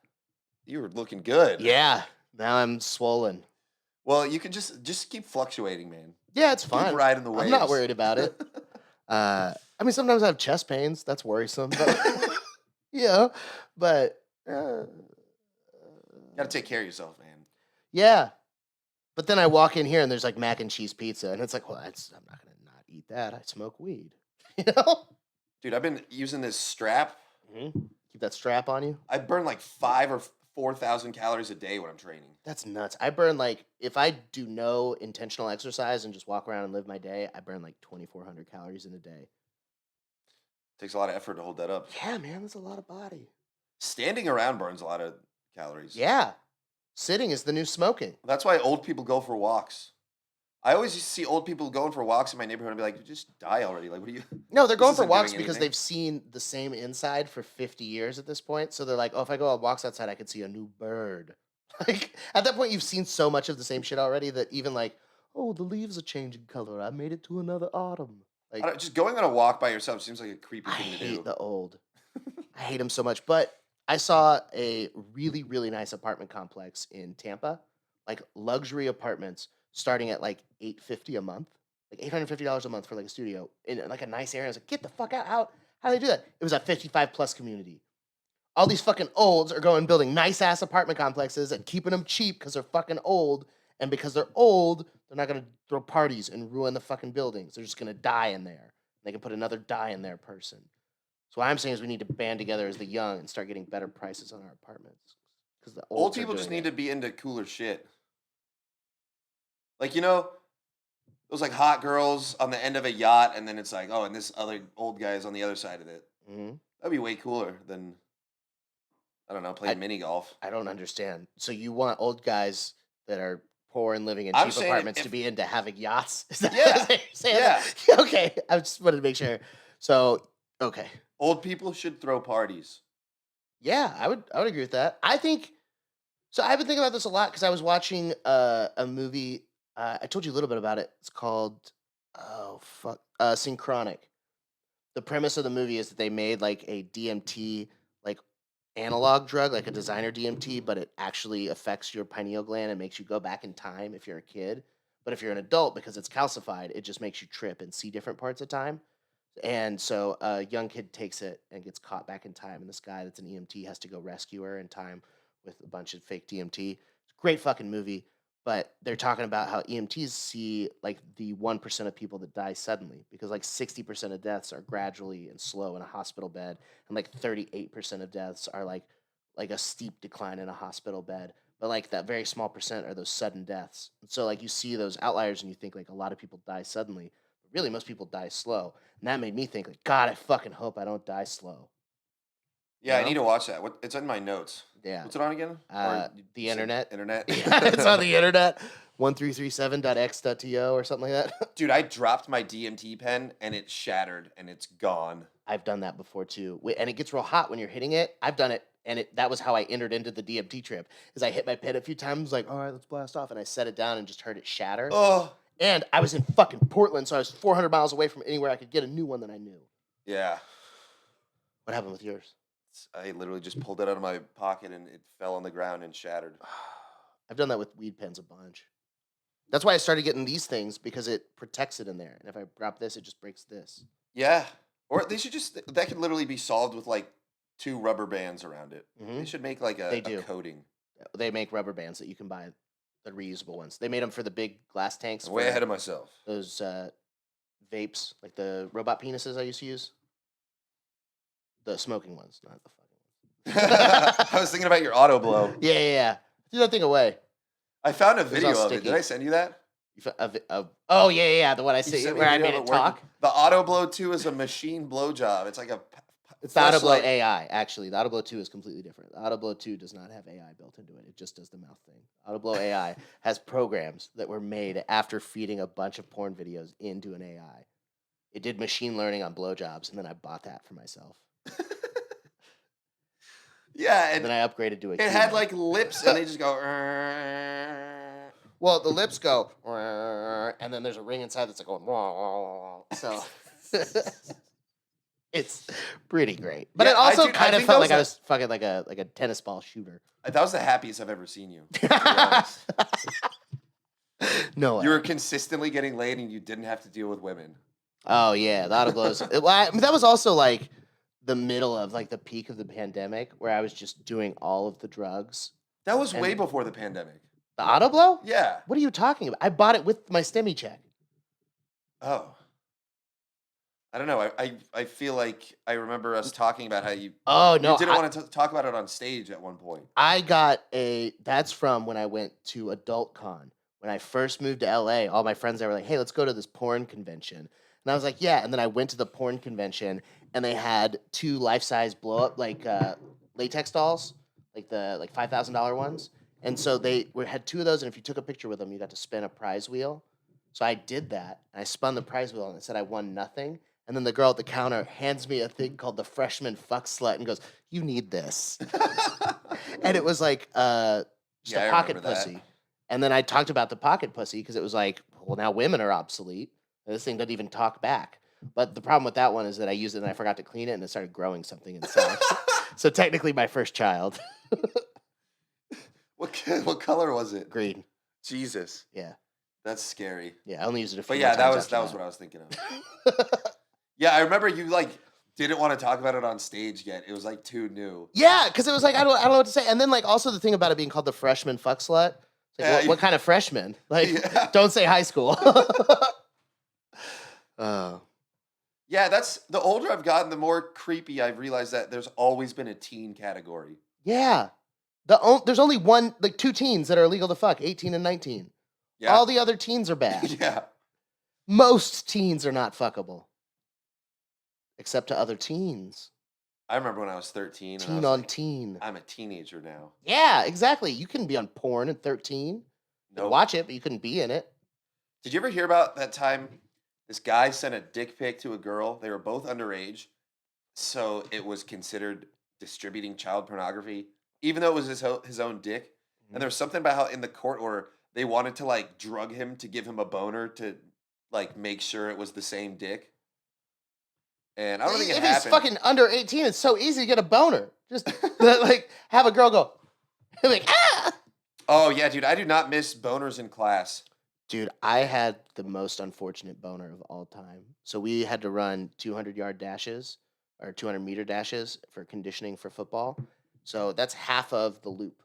Speaker 1: You were looking good.
Speaker 2: Yeah. Now I'm swollen.
Speaker 1: Well, you can just keep fluctuating, man.
Speaker 2: Yeah, it's
Speaker 1: Keep
Speaker 2: fine.
Speaker 1: riding the waves.
Speaker 2: I'm not worried about it. I mean, sometimes I have chest pains. That's worrisome. But, you know, but
Speaker 1: Gotta take care of yourself, man.
Speaker 2: yeah. But then I walk in here and there's like mac and cheese pizza, and it's like, well, I'm not gonna not eat that. I smoke weed, you know.
Speaker 1: Dude, I've been using this strap.
Speaker 2: Keep that strap on you.
Speaker 1: I burn like 5 or 4,000 calories a day when I'm training.
Speaker 2: That's nuts. I burn like if I do no intentional exercise and just walk around and live my day, I burn like 2,400 calories in a day.
Speaker 1: Takes a lot of effort to hold that up.
Speaker 2: Yeah, man, that's a lot of body.
Speaker 1: Standing around burns a lot of calories.
Speaker 2: Yeah, sitting is the new smoking.
Speaker 1: That's why old people go for walks. I always used to see old people going for walks in my neighborhood and be like, just die already. Like, what are you?
Speaker 2: No, they're
Speaker 1: This
Speaker 2: going for
Speaker 1: isn't
Speaker 2: walks
Speaker 1: doing
Speaker 2: because
Speaker 1: anything.
Speaker 2: they've seen the same inside for 50 years at this point. So they're like, oh, if I go on walks outside, I could see a new bird. Like at that point, you've seen so much of the same shit already that even like, oh, the leaves are changing color. I made it to another autumn. Like,
Speaker 1: Just going on a walk by yourself seems like a creepy
Speaker 2: I
Speaker 1: thing to
Speaker 2: hate
Speaker 1: do.
Speaker 2: the old. I hate them so much. But I saw a really, really nice apartment complex in Tampa, like luxury apartments starting at like $850 a month, like $850 a month for like a studio in like a nice area. I was like, get the fuck out! How do they do that? It was a 55 plus community. All these fucking olds are going building nice ass apartment complexes and keeping them cheap because they're fucking old. And because they're old, they're not gonna throw parties and ruin the fucking buildings. They're just gonna die in there. They can put another die in there person. So what I'm saying is we need to band together as the young and start getting better prices on our apartments. Because the
Speaker 1: Old people just need to be into cooler shit. Like, you know, those like hot girls on the end of a yacht, and then it's like, oh, and this other old guy is on the other side of it.
Speaker 2: Mm-hmm.
Speaker 1: That'd be way cooler than, I don't know, playing mini golf.
Speaker 2: I don't understand. So you want old guys that are poor and living in
Speaker 1: I'm
Speaker 2: cheap
Speaker 1: saying
Speaker 2: apartments to
Speaker 1: if-
Speaker 2: be into having yachts? Is that
Speaker 1: Yeah,
Speaker 2: what you're saying?
Speaker 1: yeah.
Speaker 2: Okay, I just wanted to make sure. So okay,
Speaker 1: Old people should throw parties.
Speaker 2: yeah, I would agree with that. I think so. I've been thinking about this a lot because I was watching a movie. I told you a little bit about it. It's called Synchronic. The premise of the movie is that they made like a DMT like analog drug, like a designer DMT, but it actually affects your pineal gland and makes you go back in time if you're a kid. But if you're an adult, because it's calcified, it just makes you trip and see different parts of time. And so a young kid takes it and gets caught back in time, and this guy that's an EMT has to go rescue her in time with a bunch of fake DMT. It's a great fucking movie, but they're talking about how EMTs see like the 1% of people that die suddenly because like 60% of deaths are gradually and slow in a hospital bed, and like 38% of deaths are like a steep decline in a hospital bed. But like that very small percent are those sudden deaths. And so like you see those outliers and you think like a lot of people die suddenly, but really most people die slow. And that made me think, like, God, I fucking hope I don't die slow.
Speaker 1: Yeah, I
Speaker 2: No?
Speaker 1: need to watch that. It's in my notes.
Speaker 2: Yeah.
Speaker 1: What's it on again?
Speaker 2: The internet.
Speaker 1: Internet.
Speaker 2: Yeah, it's on the internet. 1337.x.to or something like that.
Speaker 1: Dude, I dropped my DMT pen and it shattered and it's gone.
Speaker 2: I've done that before too. And it gets real hot when you're hitting it. I've done it, and that was how I entered into the DMT trip. Is I hit my pen a few times, like, all right, let's blast off, and I set it down and just heard it shatter.
Speaker 1: Oh,
Speaker 2: And I was in fucking Portland, so I was 400 miles away from anywhere I could get a new one that I knew.
Speaker 1: yeah.
Speaker 2: What happened with yours?
Speaker 1: I literally just pulled it out of my pocket and it fell on the ground and shattered.
Speaker 2: I've done that with weed pens a bunch. That's why I started getting these things, because it protects it in there. And if I drop this, it just breaks this.
Speaker 1: Yeah. Or they should that could literally be solved with like 2 rubber bands around it.
Speaker 2: Mhm.
Speaker 1: They should make like
Speaker 2: They
Speaker 1: a
Speaker 2: do.
Speaker 1: coating.
Speaker 2: They make rubber bands that you can buy, the reusable ones. They made them for the big glass tanks.
Speaker 1: I'm way
Speaker 2: for
Speaker 1: ahead of myself.
Speaker 2: those vapes, like the robot penises I used to use. The smoking ones, not the fucking ones.
Speaker 1: I was thinking about your auto blow.
Speaker 2: Yeah. Threw that thing away.
Speaker 1: I found a
Speaker 2: was
Speaker 1: video
Speaker 2: all
Speaker 1: of it.
Speaker 2: sticky.
Speaker 1: Did I send you that?
Speaker 2: Oh yeah, the one I
Speaker 1: You
Speaker 2: see
Speaker 1: sent me
Speaker 2: where
Speaker 1: a
Speaker 2: I
Speaker 1: video
Speaker 2: made
Speaker 1: of
Speaker 2: it
Speaker 1: working.
Speaker 2: talk.
Speaker 1: The auto blow 2 is a machine blow job. It's like a
Speaker 2: It's the AutoBlow
Speaker 1: fleshlight.
Speaker 2: AI, actually. The AutoBlow 2 is completely different. The AutoBlow 2 does not have AI built into it. It just does the mouth thing. AutoBlow AI has programs that were made after feeding a bunch of porn videos into an AI. It did machine learning on blowjobs, and then I bought that for myself.
Speaker 1: Yeah,
Speaker 2: And
Speaker 1: and
Speaker 2: then I upgraded to a
Speaker 1: it
Speaker 2: human.
Speaker 1: had like lips and they just go
Speaker 2: Well, the lips go, and then there's a ring inside that's like going, so it's pretty great. But
Speaker 1: Yeah,
Speaker 2: it also
Speaker 1: I
Speaker 2: kind of
Speaker 1: think
Speaker 2: felt
Speaker 1: that
Speaker 2: like I
Speaker 1: was
Speaker 2: was fucking like a tennis ball shooter.
Speaker 1: That was the happiest I've ever seen you. To be honest.
Speaker 2: No
Speaker 1: You were
Speaker 2: way.
Speaker 1: consistently getting laid and you didn't have to deal with women.
Speaker 2: Oh yeah, the auto glows. I mean, that was also like the middle of like the peak of the pandemic, where I was just doing all of the drugs.
Speaker 1: That was way
Speaker 2: And
Speaker 1: before the pandemic.
Speaker 2: the auto blow?
Speaker 1: Yeah.
Speaker 2: What are you talking about? I bought it with my STEMI check.
Speaker 1: Oh. I don't know. I feel like I remember us talking about how
Speaker 2: Oh
Speaker 1: you
Speaker 2: no,
Speaker 1: didn't want to talk about it on stage at one point.
Speaker 2: I got a. That's from when I went to Adult Con. When I first moved to LA, all my friends, they were like, "Hey, let's go to this porn convention," and I was like, "Yeah." And then I went to the porn convention, and they had 2 life-size blow-up latex dolls, like the $5,000 ones. And so had 2 of those, and if you took a picture with them, you got to spin a prize wheel. So I did that, and I spun the prize wheel, and it said I won nothing. And then the girl at the counter hands me a thing called the freshman fuck slut and goes, "You need this." And it was like just
Speaker 1: Yeah,
Speaker 2: a
Speaker 1: I
Speaker 2: pocket
Speaker 1: remember that.
Speaker 2: pussy. And then I talked about the pocket pussy because it was like, well, now women are obsolete. This thing doesn't even talk back. But the problem with that one is that I used it and I forgot to clean it and it started growing something inside. So technically, my first child,
Speaker 1: What color was it?
Speaker 2: green.
Speaker 1: Jesus,
Speaker 2: Yeah,
Speaker 1: that's scary.
Speaker 2: yeah. I only used it a few
Speaker 1: But
Speaker 2: more
Speaker 1: yeah,
Speaker 2: times
Speaker 1: that
Speaker 2: after
Speaker 1: was what I was thinking of. Yeah, I remember you like didn't want to talk about it on stage yet. It was like too new.
Speaker 2: Yeah, because it was like I don't know what to say. And then like also the thing about it being called the freshman fuck slut. It's like,
Speaker 1: Yeah,
Speaker 2: what kind of freshman? Like,
Speaker 1: yeah.
Speaker 2: don't say high school. Oh.
Speaker 1: Yeah, that's the older I've gotten, the more creepy I've realized that there's always been a teen category.
Speaker 2: Yeah. There's only like 2 teens that are illegal to fuck, 18 and 19.
Speaker 1: Yeah.
Speaker 2: All the other teens are bad.
Speaker 1: Yeah.
Speaker 2: Most teens are not fuckable, except to other teens.
Speaker 1: I remember when I was 13 and I
Speaker 2: Teen
Speaker 1: was
Speaker 2: on
Speaker 1: like,
Speaker 2: teen.
Speaker 1: I'm a teenager now.
Speaker 2: Yeah, exactly. You couldn't be on porn at 13. You could
Speaker 1: Nope.
Speaker 2: watch it, but you couldn't be in it.
Speaker 1: Did you ever hear about that time this guy sent a dick pic to a girl? They were both underage. So it was considered distributing child pornography, even though it was his own dick. And there was something about how in the court order they wanted to like drug him to give him a boner to like make sure it was the same dick. And I don't think it
Speaker 2: If he's
Speaker 1: happened.
Speaker 2: fucking under 18, it's so easy to get a boner. Just like have a girl go, like, ah!
Speaker 1: Oh yeah, dude, I do not miss boners in class.
Speaker 2: Dude, I had the most unfortunate boner of all time. So we had to run 200-yard dashes or 200-meter dashes for conditioning for football. So that's half of the loop.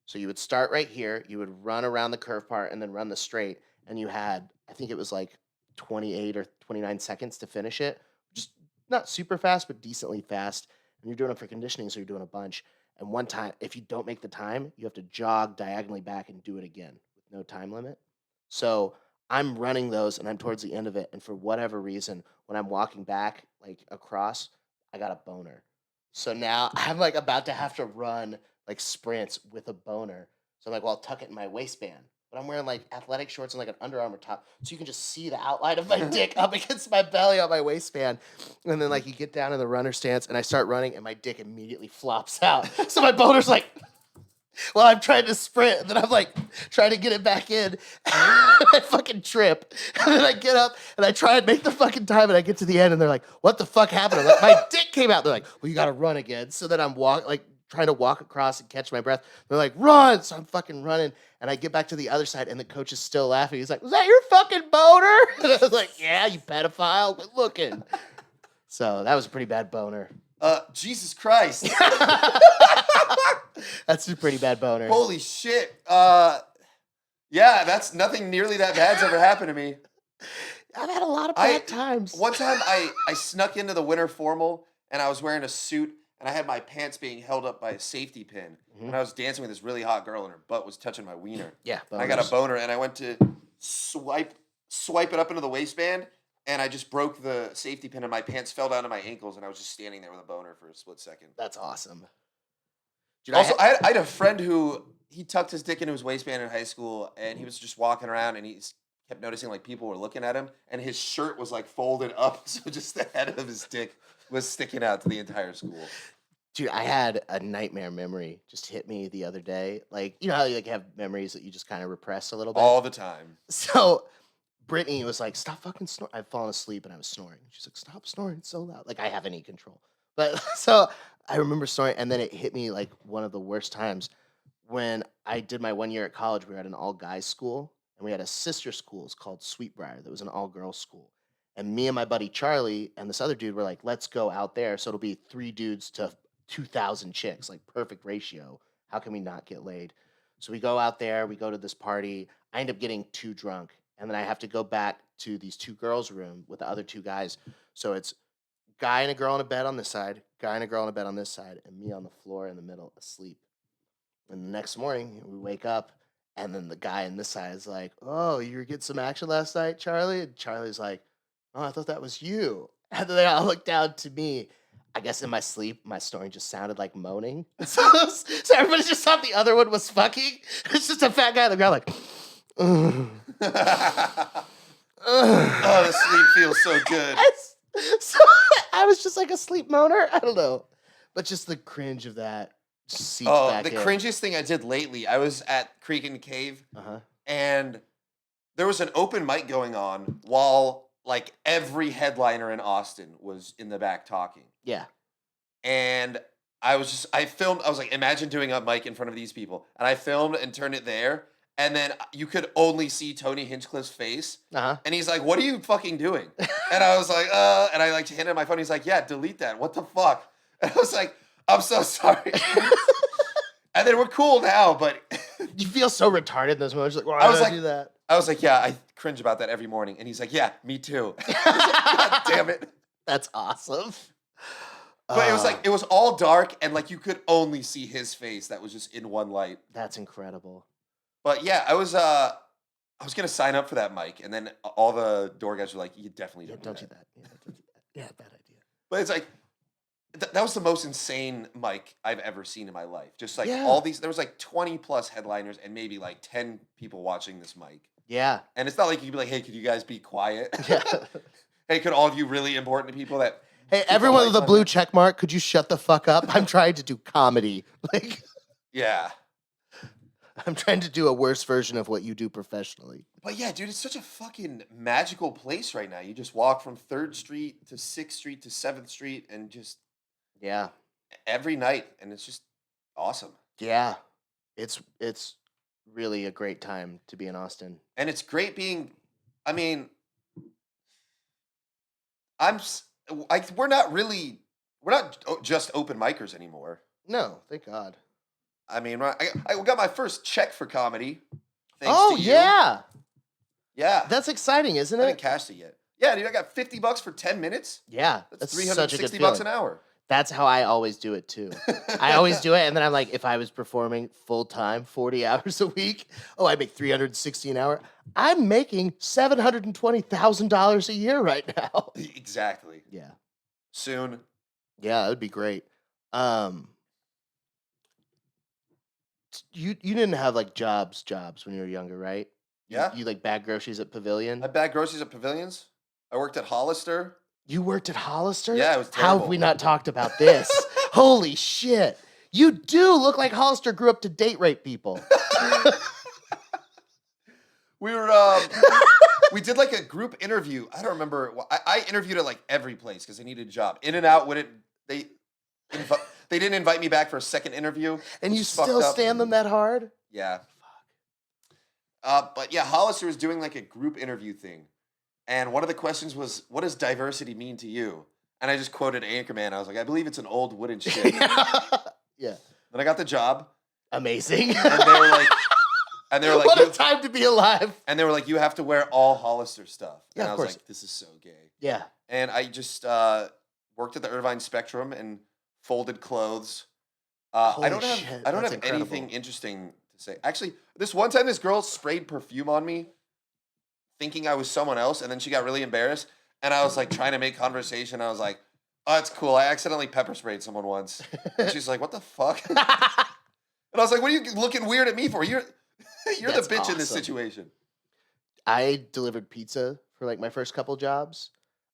Speaker 2: So you would start right here, you would run around the curve part and then run the straight, and you had, I think it was like 28 or 29 seconds to finish it. Just not super fast, but decently fast. And you're doing it for conditioning, so you're doing a bunch. And one time, if you don't make the time, you have to jog diagonally back and do it again with no time limit. So I'm running those and I'm towards the end of it. And for whatever reason, when I'm walking back, like across, I got a boner. So now I'm like about to have to run like sprints with a boner. So I'm like, well, I'll tuck it in my waistband. But I'm wearing like athletic shorts and like an Under Armour top. So you can just see the outline of my dick up against my belly on my waistband. And then like you get down in the runner stance and I start running and my dick immediately flops out. So my boner's like, well, I'm trying to sprint, and then I'm like trying to get it back in. I fucking trip. And then I get up and I try and make the fucking time, and I get to the end, and they're like, what the fuck happened? I'm like, my dick came out. They're like, well, you gotta run again. So then I'm trying to walk across and catch my breath. They're like, run. So I'm fucking running, and I get back to the other side, and the coach is still laughing. He's like, was that your fucking boner? And I was like, yeah, you pedophile. Good looking. So that was a pretty bad boner.
Speaker 1: Jesus Christ.
Speaker 2: That's a pretty bad boner.
Speaker 1: Holy shit. Yeah, that's nothing nearly that bad's ever happened to me.
Speaker 2: I've had a lot of bad times.
Speaker 1: One time I snuck into the winter formal and I was wearing a suit and I had my pants being held up by a safety pin. And I was dancing with this really hot girl and her butt was touching my wiener.
Speaker 2: Yeah,
Speaker 1: And I got a boner and I went to swipe it up into the waistband and I just broke the safety pin and my pants fell down to my ankles and I was just standing there with a boner for a split second.
Speaker 2: That's awesome. Dude,
Speaker 1: Also, I had a friend who he tucked his dick into his waistband in high school, and he was just walking around, and he kept noticing like people were looking at him, and his shirt was like folded up, so just the head of his dick was sticking out to the entire school.
Speaker 2: Dude, I had a nightmare memory just hit me the other day. Like, you know how you like have memories that you just kind of repress a little bit?
Speaker 1: All the time.
Speaker 2: So Brittany was like, stop fucking snoring. I'd fallen asleep and I was snoring. She's like, stop snoring so loud. Like, I have any control. But so I remember snoring, and then it hit me like one of the worst times when I did my 1 year at college. We were at an all guys school, and we had a sister schools called Sweetbriar that was an all-girls school. And me and my buddy Charlie and this other dude were like, let's go out there. So it'll be 3 dudes to 2,000 chicks, like perfect ratio. How can we not get laid? So we go out there, we go to this party. I end up getting too drunk, and then I have to go back to these 2 girls' room with the other 2 guys. So it's guy and a girl on a bed on this side, guy and a girl on a bed on this side, and me on the floor in the middle asleep. And the next morning, we wake up, and then the guy on this side is like, "Oh, you were getting some action last night, Charlie?" And Charlie's like, "Oh, I thought that was you." And then they all look down to me. I guess in my sleep, my snoring just sounded like moaning. So everybody just thought the other one was fucking. It's just a fat guy on the ground, like, "Ugh,
Speaker 1: Oh, the
Speaker 2: ugh."
Speaker 1: sleep feels so good.
Speaker 2: So I was just like a sleep moaner. I don't know, but just the cringe of that seeps
Speaker 1: Oh,
Speaker 2: back
Speaker 1: the
Speaker 2: in.
Speaker 1: cringiest thing I did lately, I was at Creek and Cave,
Speaker 2: Uh-huh.
Speaker 1: and there was an open mic going on while like every headliner in Austin was in the back talking.
Speaker 2: Yeah.
Speaker 1: And I filmed, I was like, imagine doing a mic in front of these people. And I filmed and turned it there. And then you could only see Tony Hinchcliffe's face.
Speaker 2: Uh-huh.
Speaker 1: And he's like, what are you fucking doing? And I was like, and I like handed him my phone. He's like, yeah, delete that. What the fuck? And I was like, I'm so sorry. And then we're cool now, but
Speaker 2: You feel so retarded in those moments. Like, why
Speaker 1: I was
Speaker 2: did I
Speaker 1: like-
Speaker 2: do that?
Speaker 1: I was like, yeah, I cringe about that every morning. And he's like, yeah, me too. God damn it.
Speaker 2: That's awesome.
Speaker 1: But it was like, it was all dark and like you could only see his face that was just in one light.
Speaker 2: That's incredible.
Speaker 1: But yeah, I was gonna sign up for that mic, and then all the door guys were like, "You definitely
Speaker 2: Yeah,
Speaker 1: don't,
Speaker 2: don't
Speaker 1: do
Speaker 2: do
Speaker 1: that."
Speaker 2: that. Yeah, don't do that. Yeah, bad idea.
Speaker 1: But it's like that was the most insane mic I've ever seen in my life. Just like
Speaker 2: Yeah.
Speaker 1: all these, there was like 20 plus headliners and maybe like 10 people watching this mic.
Speaker 2: Yeah.
Speaker 1: And it's not like you could be like, "Hey, could you guys be quiet?"
Speaker 2: Yeah.
Speaker 1: Hey, could all of you really important people that?
Speaker 2: Hey,
Speaker 1: keep the
Speaker 2: everyone with
Speaker 1: lights
Speaker 2: a
Speaker 1: on
Speaker 2: blue
Speaker 1: you?
Speaker 2: check mark, could you shut the fuck up? I'm trying to do comedy. Like,
Speaker 1: Yeah.
Speaker 2: I'm trying to do a worse version of what you do professionally.
Speaker 1: But yeah, dude, it's such a fucking magical place right now. You just walk from 3rd Street to 6th Street to 7th Street and just
Speaker 2: Yeah.
Speaker 1: every night, and it's just awesome.
Speaker 2: Yeah. It's really a great time to be in Austin.
Speaker 1: And it's great being, I mean, we're not just open micers anymore.
Speaker 2: No, thank God.
Speaker 1: I mean, I got my first check for comedy. Thanks
Speaker 2: Oh,
Speaker 1: to you.
Speaker 2: yeah.
Speaker 1: Yeah.
Speaker 2: That's exciting, isn't
Speaker 1: I haven't
Speaker 2: it?
Speaker 1: cashed it yet. Yeah, dude, I got $50 for 10 minutes.
Speaker 2: Yeah.
Speaker 1: That's
Speaker 2: such a good
Speaker 1: $360
Speaker 2: feeling.
Speaker 1: an hour.
Speaker 2: That's how I always do it too. I always do it, and then I'm like, if I was performing full time, 40 hours a week, oh, I make $360 an hour. I'm making $720,000 a year right now.
Speaker 1: Exactly.
Speaker 2: Yeah,
Speaker 1: Soon.
Speaker 2: yeah, that'd be great. You didn't have like jobs when you were younger, right?
Speaker 1: Yeah.
Speaker 2: You like bag groceries at Pavilion.
Speaker 1: I bagged groceries at Pavilions. I worked at Hollister.
Speaker 2: You worked at Hollister?
Speaker 1: Yeah, it was
Speaker 2: How have
Speaker 1: terrible.
Speaker 2: we not talked about this? Holy shit. You do look like Hollister grew up to date rape people.
Speaker 1: We were we did like a group interview. I don't remember. I interviewed at like every place because I needed a job. In and Out wouldn't they didn't invite me back for a second interview.
Speaker 2: And
Speaker 1: which
Speaker 2: you
Speaker 1: is fucked
Speaker 2: still
Speaker 1: up.
Speaker 2: stand them that hard?
Speaker 1: Yeah. But yeah, Hollister was doing like a group interview thing. And one of the questions was, what does diversity mean to you? And I just quoted Anchorman. I was like, I believe it's an old wooden ship.
Speaker 2: Yeah.
Speaker 1: Then I got the job.
Speaker 2: Amazing.
Speaker 1: And they were like,
Speaker 2: what a time to be alive.
Speaker 1: and they were like, you have to wear all Hollister stuff.
Speaker 2: Yeah,
Speaker 1: and I
Speaker 2: of
Speaker 1: was
Speaker 2: course.
Speaker 1: like, this is so gay.
Speaker 2: Yeah.
Speaker 1: And I just worked at the Irvine Spectrum and folded clothes.
Speaker 2: Holy
Speaker 1: I don't have
Speaker 2: shit,
Speaker 1: I don't
Speaker 2: that's
Speaker 1: have
Speaker 2: incredible.
Speaker 1: anything interesting to say. Actually, this one time this girl sprayed perfume on me, thinking I was someone else, and then she got really embarrassed. And I was like trying to make conversation. I was like, "Oh, it's cool. I accidentally pepper sprayed someone once." And she's like, "What the fuck?" And I was like, "What are you looking weird at me for? You're
Speaker 2: That's
Speaker 1: the bitch in this
Speaker 2: awesome.
Speaker 1: situation."
Speaker 2: I delivered pizza for like my first couple jobs.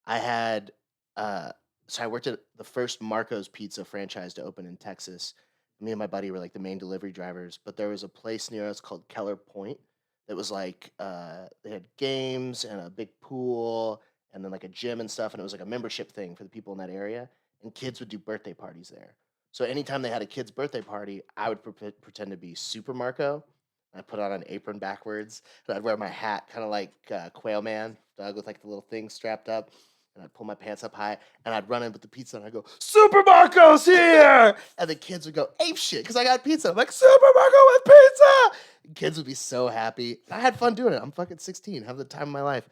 Speaker 2: I had so I worked at the first Marco's Pizza franchise to open in Texas. Me and my buddy were like the main delivery drivers, but there was a place near us called Keller Point that was like they had games and a big pool and then like a gym and stuff, and it was like a membership thing for the people in that area. And kids would do birthday parties there. So anytime they had a kid's birthday party, I would pretend to be Super Marco, I put on an apron backwards, and I'd wear my hat kind of like Quail Man, Doug, with like the little thing strapped up. And I'd pull my pants up high, and I'd run in with the pizza, and I'd go, Super Marco's here! And the kids would go ape shit, because I got pizza. I'm like, Super Marco with pizza! And kids would be so happy. I had fun doing it. I'm fucking 16, having the time of my life.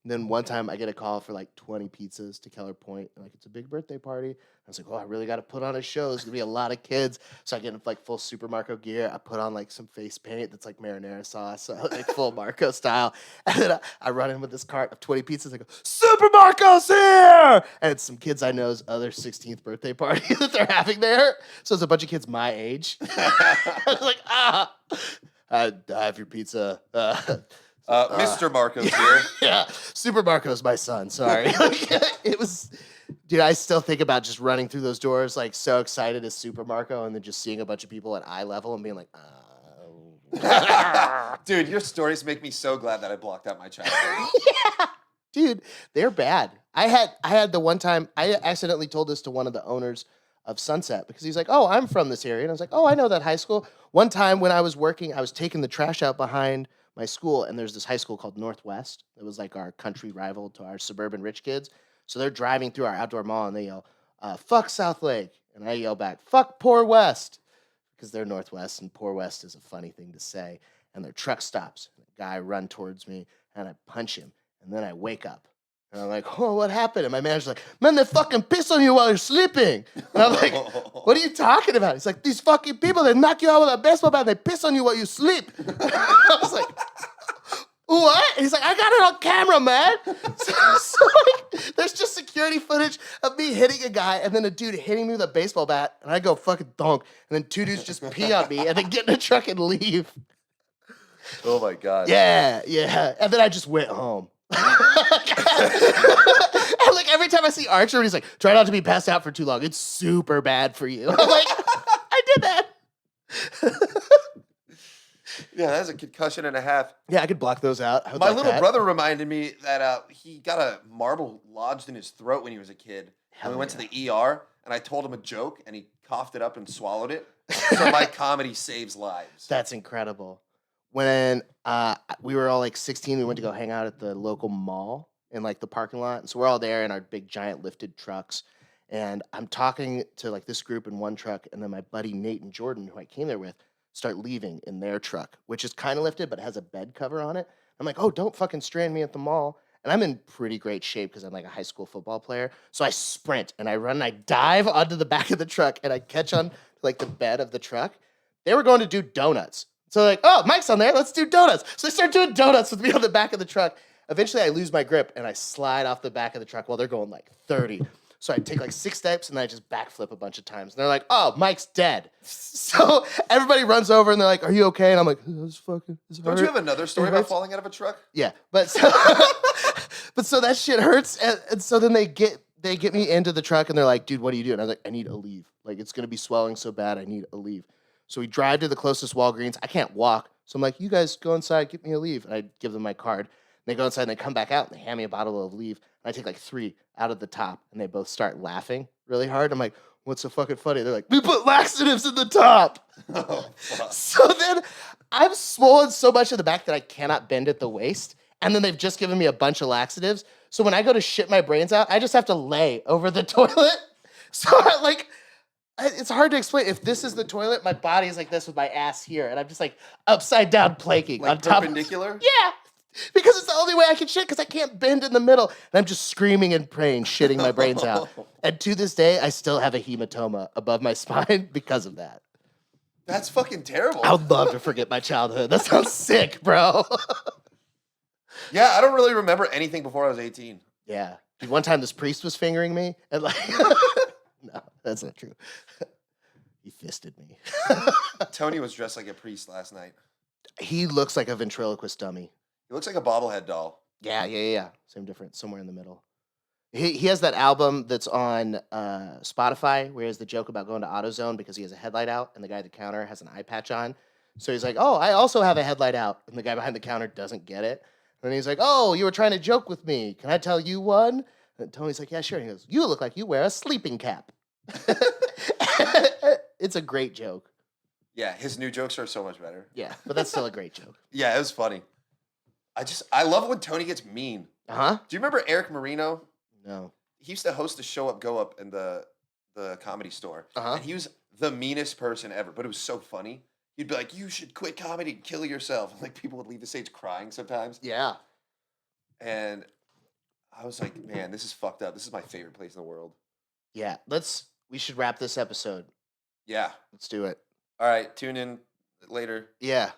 Speaker 2: And then one time I get a call for like 20 pizzas to Keller Point. And like, it's a big birthday party. I was like, oh, I really got to put on a show. There's going to be a lot of kids. So I get in like full Super Marco gear. I put on like some face paint that's like marinara sauce, so like full Marco style. And then I run in with this cart of 20 pizzas. I go, Super Marco's here! And it's some kids I know's other 16th birthday party that they're having there. So it's a bunch of kids my age. I was like, I have your pizza.
Speaker 1: Mr. Marco's here.
Speaker 2: Yeah, Super Marco's my son. Sorry. It was, dude, I still think about just running through those doors, like so excited as Super Marco, and then just seeing a bunch of people at eye level and being like,
Speaker 1: Dude, your stories make me so glad that I blocked out my childhood.
Speaker 2: yeah, dude, they're bad. I had the one time I accidentally told this to one of the owners of Sunset because he's like, oh, I'm from this area. And I was like, oh, I know that high school. One time when I was working, I was taking the trash out behind my school, and there's this high school called Northwest. It was like our country rival to our suburban rich kids. So they're driving through our outdoor mall, and they yell, fuck South Lake. And I yell back, fuck Poor West, because they're Northwest, and Poor West is a funny thing to say. And their truck stops, and a guy run towards me, and I punch him, and then I wake up. And I'm like, oh, what happened? And my manager's like, man, they fucking piss on you while you're sleeping. And I'm like, what are you talking about? He's like, these fucking people, they knock you out with a baseball bat and they piss on you while you sleep. I was like, what? And he's like, I got it on camera, man. So like, there's just security footage of me hitting a guy and then a dude hitting me with a baseball bat. And I go fucking donk. And then two dudes just pee on me and then get in a truck and leave.
Speaker 1: Oh my God.
Speaker 2: Yeah. And then I just went home. And like every time I see Archer, he's like, try not to be passed out for too long. It's super bad for you. I'm like, I did that.
Speaker 1: Yeah, that's a concussion and a half.
Speaker 2: Yeah, I could block those out.
Speaker 1: My little brother reminded me that he got a marble lodged in his throat when he was a kid. And we went to the ER, and I told him a joke, and he coughed it up and swallowed it. So my comedy saves lives.
Speaker 2: That's incredible. When we were all like 16, we went to go hang out at the local mall in like the parking lot. And so we're all there in our big giant lifted trucks. And I'm talking to like this group in one truck, and then my buddy Nate and Jordan, who I came there with, start leaving in their truck, which is kind of lifted but has a bed cover on it. I'm like, oh, don't fucking strand me at the mall. And I'm in pretty great shape because I'm like a high school football player. So I sprint and I run and I dive onto the back of the truck and I catch on like the bed of the truck. They were going to do donuts. So like, oh, Mike's on there, let's do donuts. So they start doing donuts with me on the back of the truck. Eventually I lose my grip and I slide off the back of the truck while they're going like 30. So I take like 6 steps and then I just backflip a bunch of times. And they're like, oh, Mike's dead. So everybody runs over and they're like, are you okay? And I'm like, it's fucking, it's
Speaker 1: Don't you have another story about falling out of a truck?
Speaker 2: Yeah, but so, but so that shit hurts. And so then they get me into the truck and they're like, dude, what are you doing? I was like, I need a leave. Like, it's going to be swelling so bad, I need a leave. So we drive to the closest Walgreens. I can't walk. So I'm like, you guys go inside, get me a leave. And I give them my card. And they go inside and they come back out and they hand me a bottle of leave. And I take like 3 out of the top and they both start laughing really hard. I'm like, what's so fucking funny? They're like, we put laxatives in the top.
Speaker 1: Oh, fuck.
Speaker 2: So then I'm swollen so much in the back that I cannot bend at the waist. And then they've just given me a bunch of laxatives. So when I go to shit my brains out, I just have to lay over the toilet. So it's hard to explain. If this is the toilet, my body is like this with my ass here. And I'm just like upside down planking
Speaker 1: Like
Speaker 2: on top.
Speaker 1: perpendicular?
Speaker 2: Yeah. Because it's the only way I can shit because I can't bend in the middle. And I'm just screaming and praying, shitting my brains out. And to this day, I still have a hematoma above my spine because of that.
Speaker 1: That's fucking terrible.
Speaker 2: I would love to forget my childhood. That sounds sick, bro.
Speaker 1: Yeah, I don't really remember anything before I was 18.
Speaker 2: Yeah. Dude, one time this priest was fingering me. And like, no, that's not true. He fisted me.
Speaker 1: Tony was dressed like a priest last night.
Speaker 2: He looks like a ventriloquist dummy.
Speaker 1: He looks like a bobblehead doll.
Speaker 2: Yeah. Same difference, somewhere in the middle. He has that album that's on Spotify where he has the joke about going to AutoZone because he has a headlight out and the guy at the counter has an eye patch on. So he's like, oh, I also have a headlight out. And the guy behind the counter doesn't get it. And he's like, oh, you were trying to joke with me. Can I tell you one? And Tony's like, yeah, sure. And he goes, you look like you wear a sleeping cap. It's a great joke.
Speaker 1: Yeah, his new jokes are so much better.
Speaker 2: Yeah, but that's still a great joke.
Speaker 1: Yeah, it was funny. I love when Tony gets mean.
Speaker 2: Uh-huh.
Speaker 1: Do you remember Eric Marino?
Speaker 2: No.
Speaker 1: He used to host the Show Up Go Up in the Comedy Store,
Speaker 2: Uh-huh.
Speaker 1: and he was the meanest person ever. But it was so funny. He'd be like, "You should quit comedy and kill yourself." And, like, people would leave the stage crying sometimes.
Speaker 2: Yeah.
Speaker 1: And I was like, "Man, this is fucked up. This is my favorite place in the world."
Speaker 2: Yeah. We should wrap this episode.
Speaker 1: Yeah.
Speaker 2: Let's do it.
Speaker 1: All right. Tune in later.
Speaker 2: Yeah.